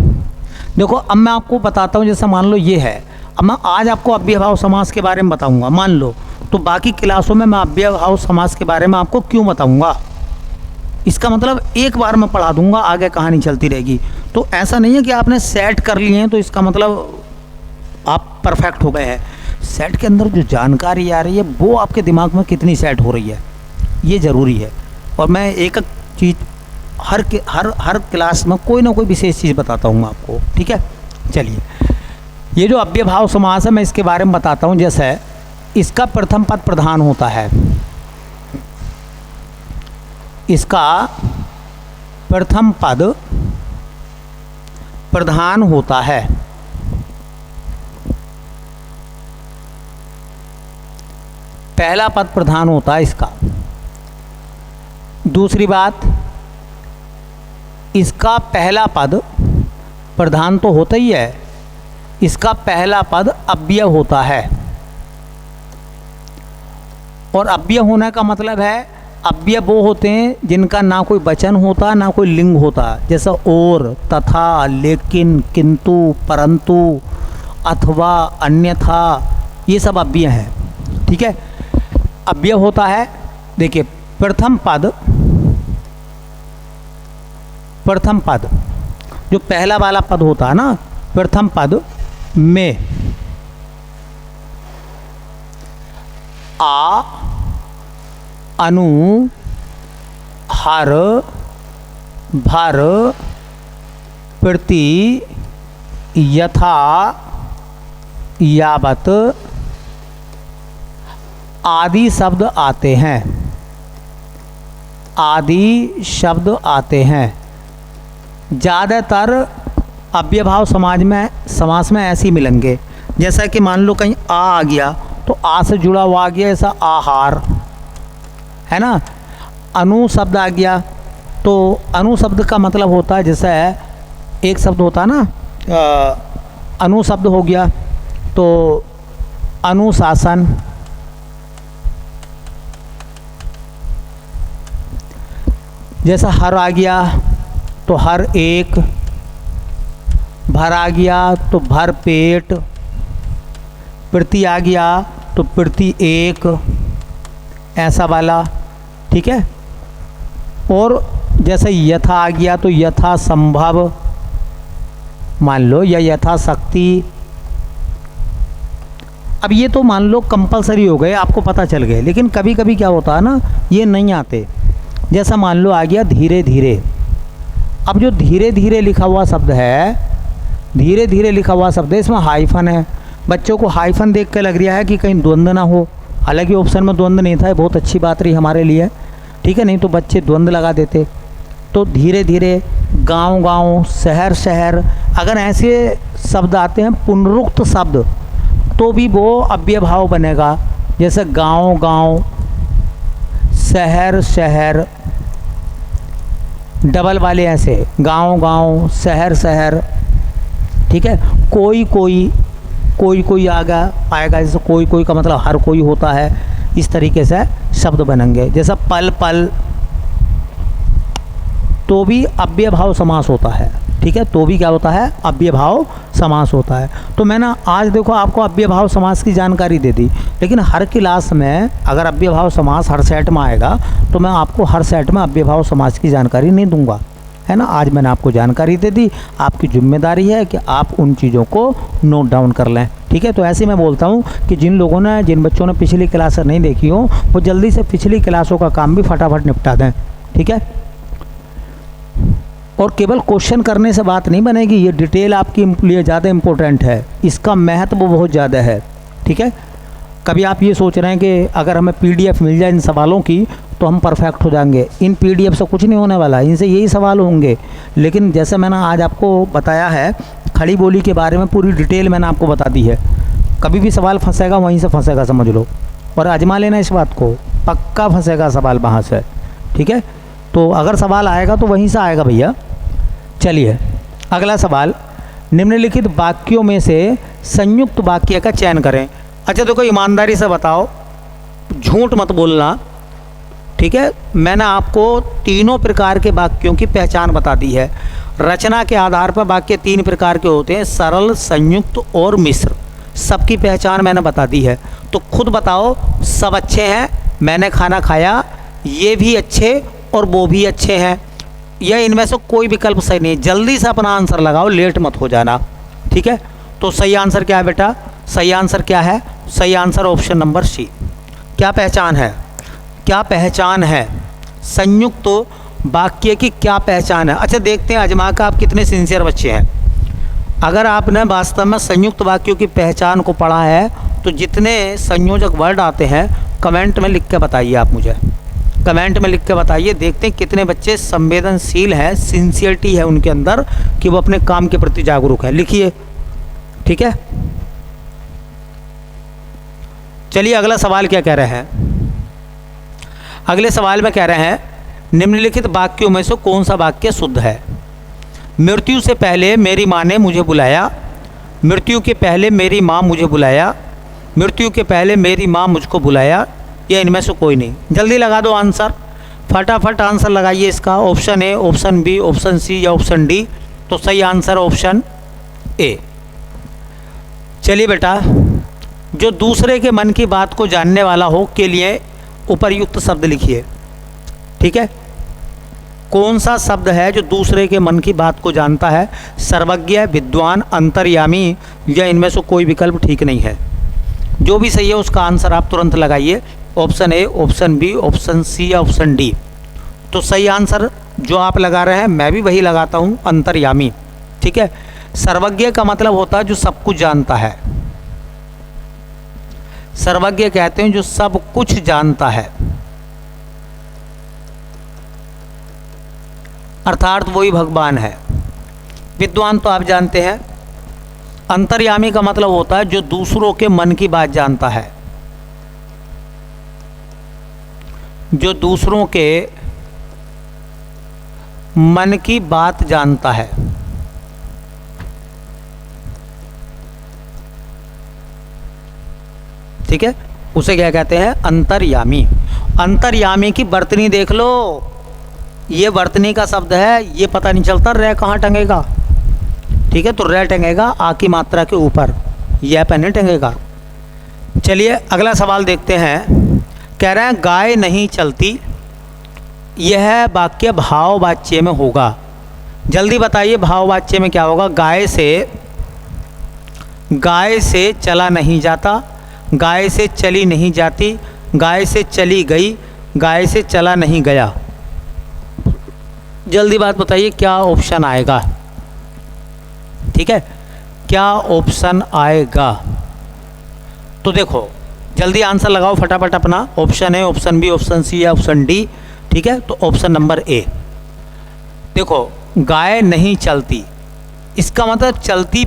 देखो अब मैं आपको बताता हूँ, जैसे मान लो ये है, अब मैं आज आपको अव्ययभाव समास के बारे में बताऊंगा मान लो, तो बाकी क्लासों में मैं अव्ययभाव समास के बारे में आपको क्यों बताऊंगा, इसका मतलब एक बार मैं पढ़ा दूंगा, आगे कहानी चलती रहेगी। तो ऐसा नहीं है कि आपने सेट कर लिए हैं तो इसका मतलब आप परफेक्ट हो गए हैं। सेट के अंदर जो जानकारी आ रही है वो आपके दिमाग में कितनी सेट हो रही है, ये ज़रूरी है। और मैं एक एक चीज़ हर क्लास में कोई ना कोई विशेष चीज़ बताता हूँ आपको, ठीक है। चलिए, ये जो अव्ययभाव समास है मैं इसके बारे में बताता हूँ। जैसे इसका प्रथम पद प्रधान होता है, इसका प्रथम पद प्रधान होता है। पहला पद प्रधान होता है इसका। दूसरी बात, इसका पहला पद प्रधान तो होता ही है, इसका पहला पद अव्यय होता है। और अव्यय होने का मतलब है, अव्यय वो होते हैं जिनका ना कोई वचन होता ना कोई लिंग होता, जैसा और, तथा, लेकिन, किंतु, परंतु, अथवा, अन्यथा, ये सब अव्यय हैं, ठीक है। अव्यय होता है, देखिए प्रथम पद जो पहला वाला पद होता है ना, प्रथम पद में आ, अनु, हर, भर, प्रति, यथा, यावत आदि शब्द आते हैं, आदि शब्द आते हैं। ज़्यादातर अव्ययभाव समास में ऐसे ही मिलेंगे। जैसा कि मान लो कहीं आ गया तो आ से जुड़ा हुआ आ गया, ऐसा आहार है ना। अनु शब्द आ गया तो अनु शब्द का मतलब होता है, जैसे एक शब्द होता है ना, अनु शब्द हो गया तो अनुशासन, जैसा हर आ गया तो हर एक, भर आ गया तो भर पेट, प्रति आ गया तो प्रति एक, ऐसा वाला, ठीक है। और जैसे यथा आ गया तो यथा संभव मान लो, या यथा शक्ति। अब ये तो मान लो कंपलसरी हो गए, आपको पता चल गए, लेकिन कभी कभी क्या होता है ना, ये नहीं आते। जैसा मान लो आ गया धीरे धीरे। अब जो धीरे धीरे लिखा हुआ शब्द है, धीरे धीरे लिखा हुआ शब्द है, इसमें हाइफन है। बच्चों को हाइफन देख के लग रहा है कि कहीं द्वंद्व ना हो, हालांकि ऑप्शन में द्वंद्व नहीं था, बहुत अच्छी बात रही हमारे लिए, ठीक है। नहीं तो बच्चे द्वंद्व लगा देते। तो धीरे धीरे, गांव गांव, शहर शहर, अगर ऐसे शब्द आते हैं पुनरुक्त शब्द तो भी वो अव्ययभाव बनेगा। जैसे गांव गांव, शहर शहर, डबल वाले ऐसे गांव गांव, शहर शहर, ठीक है। कोई कोई आएगा, जैसे कोई कोई का मतलब हर कोई होता है, इस तरीके से शब्द बनेंगे। जैसा पल पल, तो भी अव्ययभाव समास होता है, ठीक है। तो भी क्या होता है, अव्ययभाव समास होता है। तो मैंने आज देखो आपको अव्ययभाव समास की जानकारी दे दी, लेकिन हर क्लास में अगर अव्ययभाव समास हर सेट में आएगा तो मैं आपको हर सेट में अव्ययभाव समास की जानकारी नहीं दूंगा, है ना। आज मैंने आपको जानकारी दे दी, आपकी जिम्मेदारी है कि आप उन चीज़ों को नोट डाउन कर लें, ठीक है। तो ऐसे मैं बोलता हूँ कि जिन बच्चों ने पिछली क्लास नहीं देखी हो वो जल्दी से पिछली क्लासों का काम भी फटाफट निपटा दें, ठीक है। और केवल क्वेश्चन करने से बात नहीं बनेगी, ये डिटेल आपके लिए ज़्यादा इम्पोर्टेंट है, इसका महत्व बहुत ज़्यादा है, ठीक है। कभी आप ये सोच रहे हैं कि अगर हमें PDF मिल जाए इन सवालों की तो हम परफेक्ट हो जाएंगे, इन PDF से कुछ नहीं होने वाला, इनसे यही सवाल होंगे। लेकिन जैसे मैंने आज आपको बताया है, खड़ी बोली के बारे में पूरी डिटेल मैंने आपको बता दी है। कभी भी सवाल फंसेगा वहीं से फंसेगा, समझ लो, और आजमा लेना इस बात को। पक्का फंसेगा सवाल वहाँ से, ठीक है। तो अगर सवाल आएगा तो वहीं से आएगा भैया। चलिए अगला सवाल, निम्नलिखित वाक्यों में से संयुक्त वाक्य का चयन करें। अच्छा देखो, ईमानदारी से बताओ, झूठ मत बोलना, ठीक है। मैंने आपको तीनों प्रकार के वाक्यों की पहचान बता दी है। रचना के आधार पर वाक्य 3 प्रकार के होते हैं, सरल, संयुक्त और मिश्र। सबकी पहचान मैंने बता दी है। तो खुद बताओ, सब अच्छे हैं, मैंने खाना खाया, ये भी अच्छे और वो भी अच्छे हैं, या इनमें से कोई विकल्प सही नहीं। जल्दी से अपना आंसर लगाओ, लेट मत हो जाना, ठीक है। तो सही आंसर क्या है बेटा? सही आंसर क्या है? सही आंसर ऑप्शन नंबर सी। क्या पहचान है? क्या पहचान है? संयुक्त वाक्य की क्या पहचान है? अच्छा देखते हैं आजमा का आप कितने सिंसियर बच्चे हैं। अगर आपने वास्तव में संयुक्त वाक्यों की पहचान को पढ़ा है तो जितने संयोजक वर्ड आते हैं कमेंट में लिख के बताइए। आप मुझे कमेंट में लिख के बताइए, देखते हैं कितने बच्चे संवेदनशील हैं, सिंसियरिटी है उनके अंदर कि वो अपने काम के प्रति जागरूक है। लिखिए, ठीक है। चलिए अगला सवाल क्या कह रहे हैं। अगले सवाल में कह रहे हैं, निम्नलिखित वाक्यों में से कौन सा वाक्य शुद्ध है? मृत्यु से पहले मेरी माँ ने मुझे बुलाया, मृत्यु के पहले मेरी माँ मुझे बुलाया, मृत्यु के पहले मेरी माँ मुझको बुलाया, या इनमें से कोई नहीं। जल्दी लगा दो आंसर, फटाफट आंसर लगाइए इसका। Option A, option B, option C या ऑप्शन डी। तो सही आंसर ऑप्शन ए। चलिए बेटा, जो दूसरे के मन की बात को जानने वाला हो के लिए उपर्युक्त शब्द लिखिए, ठीक है। कौन सा शब्द है जो दूसरे के मन की बात को जानता है? सर्वज्ञ, विद्वान, अंतर्यामी, या इनमें से कोई विकल्प ठीक नहीं है। जो भी सही है उसका आंसर आप तुरंत लगाइए। Option A, option B, option C या ऑप्शन डी। तो सही आंसर जो आप लगा रहे हैं मैं भी वही लगाता हूँ, अंतर्यामी, ठीक है। सर्वज्ञ का मतलब होता है जो सब कुछ जानता है। सर्वज्ञ कहते हैं जो सब कुछ जानता है, अर्थात वही भगवान है। विद्वान तो आप जानते हैं। अंतर्यामी का मतलब होता है जो दूसरों के मन की बात जानता है, जो दूसरों के मन की बात जानता है। ठीक है, उसे क्या कहते हैं? अंतर्यामी। अंतर्यामी की वर्तनी देख लो, ये वर्तनी का शब्द है, ये पता नहीं चलता रह कहाँ टंगेगा, ठीक है। तो रह टंगेगा आ की मात्रा के ऊपर, यह पे नहीं टंगेगा। चलिए अगला सवाल देखते हैं। कह रहे हैं गाय नहीं चलती, यह वाक्य भाववाच्य में होगा। जल्दी बताइए भाववाच्य में क्या होगा? गाय से चला नहीं जाता, गाय से चली नहीं जाती, गाय से चली गई, गाय से चला नहीं गया। जल्दी बात बताइए क्या ऑप्शन आएगा, ठीक है। क्या ऑप्शन आएगा? तो देखो जल्दी आंसर लगाओ फटाफट अपना। Option A, option B, option C या ऑप्शन डी, ठीक है। तो ऑप्शन नंबर ए। देखो गाय नहीं चलती, इसका मतलब चलती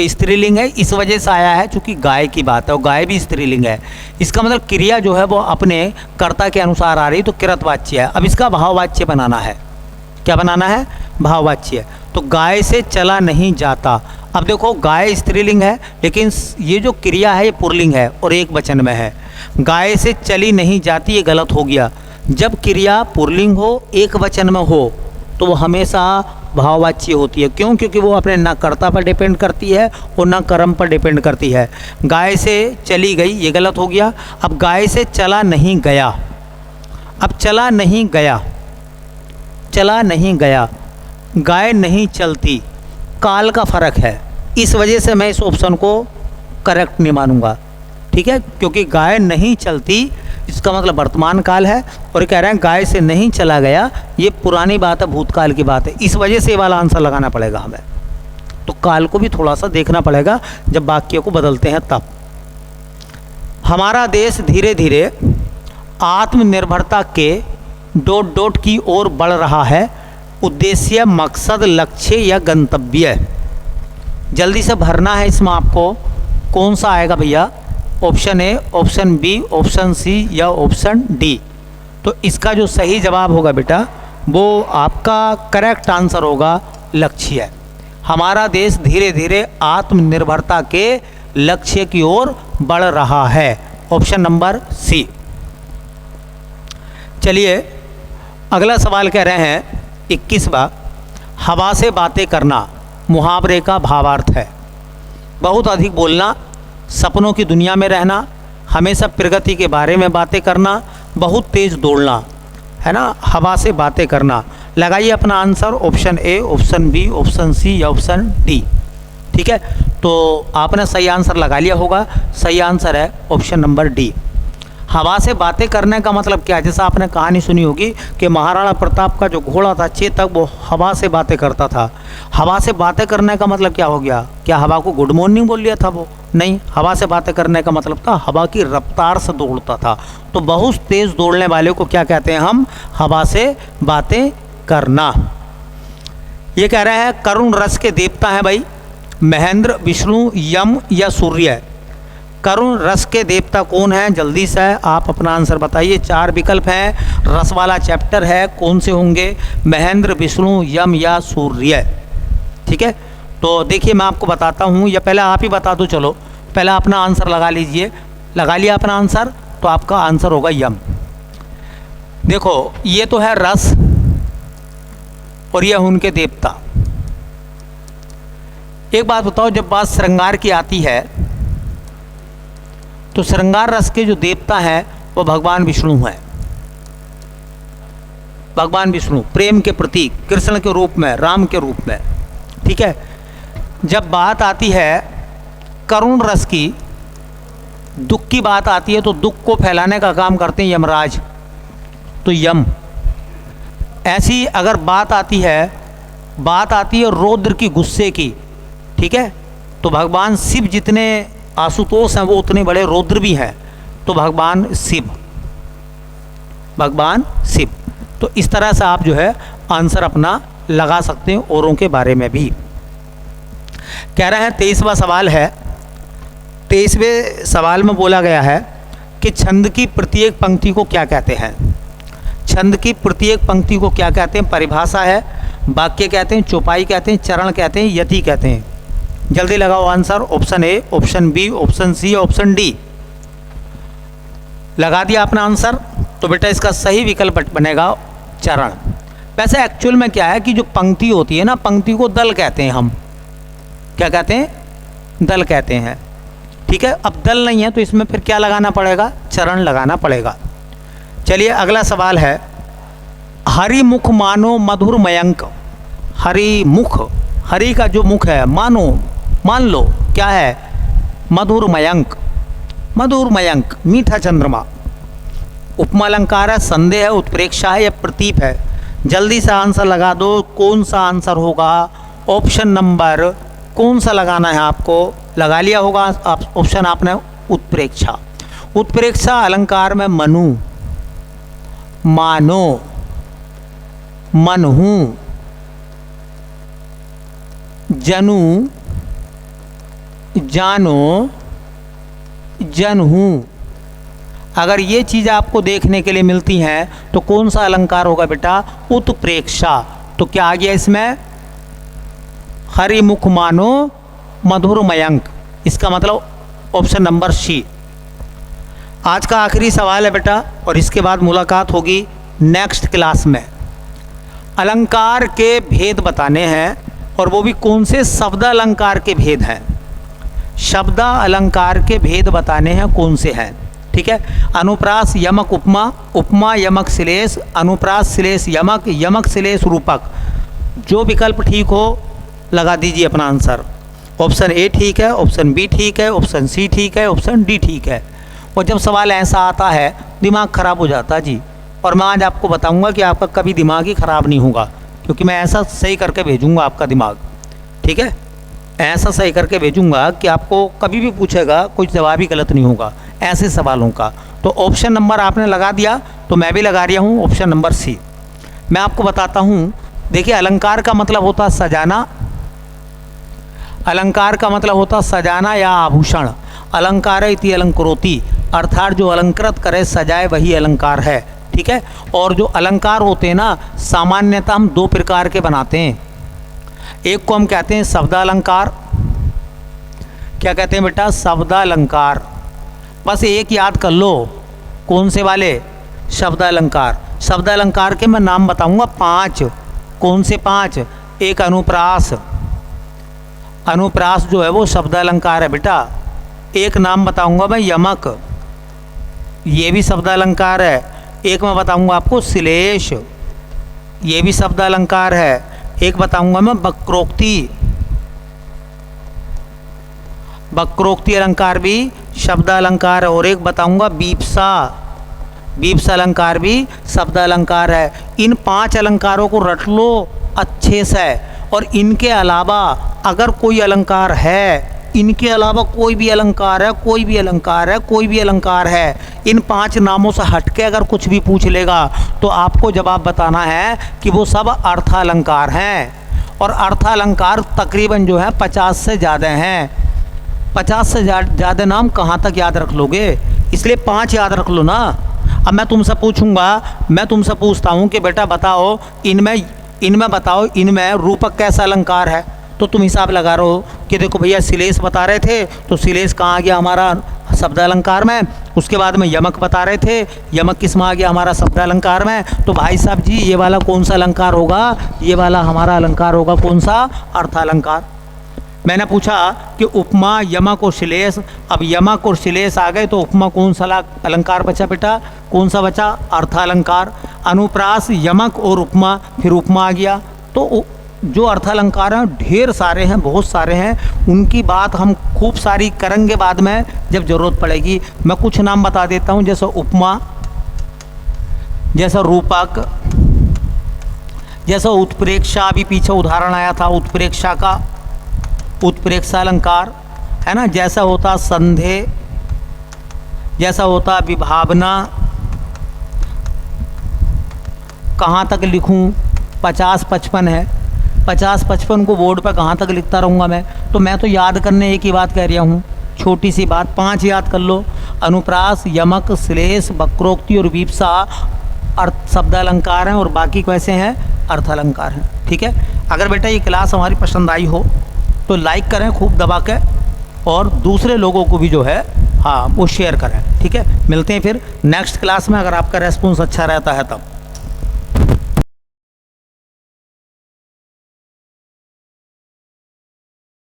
स्त्रीलिंग है, इस वजह से आया है चूँकि गाय की बात है और गाय भी स्त्रीलिंग है। इसका मतलब क्रिया जो है वो अपने कर्ता के अनुसार आ रही, तो कृतवाच्य है। अब इसका भाववाच्य बनाना है। क्या बनाना है? भाववाच्य। तो गाय से चला नहीं जाता। अब देखो गाय स्त्रीलिंग है लेकिन ये जो क्रिया है ये पुल्लिंग है और एक वचन में है। गाय से चली नहीं जाती, ये गलत हो गया। जब क्रिया पुल्लिंग हो, एक वचन में हो, तो वो हमेशा भाववाच्य होती है। क्यों? क्योंकि वो अपने न कर्ता पर डिपेंड करती है और न कर्म पर डिपेंड करती है। गाय से चली गई, ये गलत हो गया। अब गाय से चला नहीं गया, अब चला नहीं गया, चला नहीं गया, गाय नहीं चलती, काल का फर्क है, इस वजह से मैं इस ऑप्शन को करेक्ट नहीं मानूंगा, ठीक है। क्योंकि गाय नहीं चलती इसका मतलब वर्तमान काल है और कह रहे हैं गाय से नहीं चला गया, ये पुरानी बात है, भूतकाल की बात है। इस वजह से ये वाला आंसर लगाना पड़ेगा हमें। तो काल को भी थोड़ा सा देखना पड़ेगा जब वाक्य को बदलते हैं तब। हमारा देश धीरे धीरे आत्मनिर्भरता के डॉट की ओर बढ़ रहा है। उद्देश्य, मकसद, लक्ष्य या गंतव्य। जल्दी से भरना है इसमें आपको। कौन सा आएगा भैया? Option A, option B, option C या ऑप्शन डी। तो इसका जो सही जवाब होगा बेटा वो आपका करेक्ट आंसर होगा लक्ष्य। हमारा देश धीरे धीरे आत्मनिर्भरता के लक्ष्य की ओर बढ़ रहा है। Option number C. चलिए अगला सवाल कह रहे हैं 21वां, हवा से बातें करना मुहावरे का भावार्थ है। बहुत अधिक बोलना, सपनों की दुनिया में रहना, हमेशा प्रगति के बारे में बातें करना, बहुत तेज दौड़ना, है ना। हवा से बातें करना। लगाइए अपना answer, option A, option B, option C या ऑप्शन डी। ठीक है, तो आपने सही आंसर लगा लिया होगा। सही आंसर है ऑप्शन नंबर डी। हवा से बातें करने का मतलब क्या है? जैसा आपने कहानी सुनी होगी कि महाराणा प्रताप का जो घोड़ा था चेतक, वो हवा से बातें करता था। हवा से बातें करने का मतलब क्या हो गया? क्या हवा को गुड मॉर्निंग बोल लिया था वो? नहीं, हवा से बातें करने का मतलब था हवा की रफ्तार से दौड़ता था। तो बहुत तेज दौड़ने वाले को क्या कहते हैं हम? हवा से बातें करना। ये कह रहे हैं करुण रस के देवता हैं भाई महेंद्र, विष्णु, यम या सूर्य। करुण रस के देवता कौन है? जल्दी से आप अपना आंसर बताइए। 4 विकल्प हैं, रस वाला चैप्टर है, कौन से होंगे? महेंद्र, विष्णु, यम या सूर्य। ठीक है, तो देखिए मैं आपको बताता हूँ, या पहले आप ही बता दो। चलो पहले अपना आंसर लगा लीजिए। लगा लिया अपना आंसर, तो आपका आंसर होगा यम। देखो ये तो है रस और ये उनके देवता। एक बात बताओ, जब बात श्रृंगार की आती है तो श्रृंगार रस के जो देवता हैं वो भगवान विष्णु हैं। भगवान विष्णु प्रेम के प्रतीक, कृष्ण के रूप में, राम के रूप में। ठीक है, जब बात आती है करुण रस की, दुख की बात आती है, तो दुख को फैलाने का काम करते हैं यमराज, तो यम। ऐसी अगर बात आती है रौद्र की, गुस्से की, ठीक है, तो भगवान शिव जितने आशुतोष हैं वो उतने बड़े रौद्र भी हैं, तो भगवान शिव। तो इस तरह से आप जो है आंसर अपना लगा सकते हैं औरों के बारे में भी। कह रहे हैं 23वां सवाल है। 23वें सवाल में बोला गया है कि छंद की प्रत्येक पंक्ति को क्या कहते हैं? छंद की प्रत्येक पंक्ति को क्या कहते हैं? परिभाषा है, वाक्य कहते हैं, चौपाई कहते हैं, चरण कहते हैं, यति कहते हैं। जल्दी लगाओ answer. Option A, option B, option C, option D. लगा दिया अपना आंसर, तो बेटा इसका सही विकल्प बनेगा चरण। वैसे एक्चुअल में क्या है कि जो पंक्ति होती है ना, पंक्ति को दल कहते हैं हम। क्या कहते हैं? दल कहते हैं। ठीक है, अब दल नहीं है तो इसमें फिर क्या लगाना पड़ेगा? चरण लगाना पड़ेगा। चलिए अगला सवाल है, हरि मुख मानो मधुर मयंक। हरि मुख, हरि का जो मुख है, मानो, मान लो क्या है? मधुर मयंक। मधुर मयंक, मीठा चंद्रमा। उपमा अलंकार है, संदेह है, उत्प्रेक्षा है या प्रतीप है? जल्दी से आंसर लगा दो, कौन सा आंसर होगा? ऑप्शन नंबर कौन सा लगाना है आपको? लगा लिया होगा ऑप्शन आपने, उत्प्रेक्षा। उत्प्रेक्षा अलंकार में मनु, मानो, मनहू, जनु, जानो, जनहू। अगर ये चीज़ आपको देखने के लिए मिलती हैं तो कौन सा अलंकार होगा बेटा? उत्प्रेक्षा। तो क्या आ गया इसमें? हरि मुख मानो मधुर मयंक। इसका मतलब ऑप्शन नंबर सी। आज का आखिरी सवाल है बेटा, और इसके बाद मुलाकात होगी नेक्स्ट क्लास में। अलंकार के भेद बताने हैं, और वो भी कौन से? शब्द अलंकार के भेद हैं। शब्द अलंकार के भेद बताने हैं, कौन से हैं? ठीक है, अनुप्रास, यमक, उपमा, उपमा यमक श्लेष, अनुप्रास श्लेष यमक, यमक श्लेष रूपक। जो विकल्प ठीक हो लगा दीजिए अपना आंसर। ऑप्शन ए ठीक है, ऑप्शन बी ठीक है, ऑप्शन सी ठीक है, ऑप्शन डी ठीक है। और जब सवाल ऐसा आता है दिमाग ख़राब हो जाता है जी। और मैं आज आपको बताऊंगा कि आपका कभी दिमाग ही ख़राब नहीं होगा, क्योंकि मैं ऐसा सही करके भेजूंगा आपका दिमाग। ठीक है, ऐसा सही करके भेजूंगा कि आपको कभी भी पूछेगा कुछ जवाब ही गलत नहीं होगा ऐसे सवालों का। तो ऑप्शन नंबर आपने लगा दिया, तो मैं भी लगा रहा हूँ ऑप्शन नंबर सी। मैं आपको बताता हूँ, देखिए अलंकार का मतलब होता सजाना। अलंकार का मतलब होता सजाना या आभूषण। अलंकार इति अलंकरोति, अर्थात जो अलंकृत करे सजाए वही अलंकार है। ठीक है। और जो अलंकार होते हैं ना, सामान्यतः हम दो प्रकार के बनाते हैं। एक को हम कहते हैं शब्दालंकार। क्या कहते हैं बेटा? शब्दालंकार। बस एक याद कर लो, कौन से वाले? शब्दालंकार। शब्दालंकार के मैं नाम बताऊंगा 5। कौन से 5? एक अनुप्रास। अनुप्रास जो है वो शब्दालंकार है बेटा। एक नाम बताऊंगा मैं यमक, ये भी शब्दालंकार है। एक मैं बताऊंगा आपको श्लेष, ये भी शब्दालंकार है। एक बताऊंगा मैं वक्रोक्ति, वक्रोक्ति अलंकार भी शब्दालंकार है। और एक बताऊंगा बीप्सा, बीप्सा अलंकार भी शब्दालंकार है। इन 5 अलंकारों को रट लो अच्छे से। और इनके अलावा अगर कोई अलंकार है, इनके अलावा कोई भी अलंकार है, कोई भी अलंकार है, कोई भी अलंकार है, इन 5 नामों से हटके अगर कुछ भी पूछ लेगा तो आपको जवाब बताना है कि वो सब अर्थालंकार हैं। और अर्थालंकार तकरीबन जो है 50 से ज़्यादा हैं। 50 से ज़्यादा नाम कहाँ तक याद रख लोगे? इसलिए 5 याद रख लो ना। अब मैं तुमसे पूछूंगा, मैं तुमसे पूछता हूँ कि बेटा बताओ इनमें बताओ, इनमें रूपक कैसा अलंकार है? तो तुम हिसाब लगा रहे हो कि देखो भैया श्लेष बता रहे थे, तो श्लेष कहाँ आ गया हमारा शब्दालंकार में। उसके बाद में यमक बता रहे थे, यमक किस में आ गया हमारा शब्दालंकार में। तो भाई साहब जी ये वाला कौन सा अलंकार होगा? ये वाला हमारा अलंकार होगा कौन सा? अर्थालंकार। मैंने पूछा कि उपमा, यमक और श्लेष। अब यमक और श्लेष आ गए तो उपमा कौन सा अलंकार बचा बेटा? कौन सा बचा? अर्थालंकार। अनुप्रास, यमक और उपमा, फिर उपमा आ गया। तो जो अर्थालंकार हैं ढेर सारे हैं, बहुत सारे हैं। उनकी बात हम खूब सारी करेंगे बाद में जब ज़रूरत पड़ेगी। मैं कुछ नाम बता देता हूँ, जैसे उपमा, जैसा रूपक, जैसा उत्प्रेक्षा। अभी पीछे उदाहरण आया था उत्प्रेक्षा का, उत्प्रेक्षा अलंकार है ना। जैसा होता संधेय, जैसा होता विभावना। कहाँ तक लिखूं? 50-55 है। 50-55 को बोर्ड पर कहाँ तक लिखता रहूँगा मैं? तो मैं तो याद करने एक ही बात कह रहा हूँ, छोटी सी बात। 5 याद कर लो। अनुप्रास, यमक, श्लेष, वक्रोक्ति और वीप्सा अर्थ शब्दालंकार हैं, और बाकी कैसे हैं? अर्थालंकार हैं। ठीक है। अगर बेटा ये क्लास हमारी पसंद आई हो तो लाइक करें खूब दबा के, और दूसरे लोगों को भी जो है हाँ वो शेयर करें। ठीक है। मिलते हैं फिर नेक्स्ट क्लास में, अगर आपका रेस्पॉन्स अच्छा रहता है तब।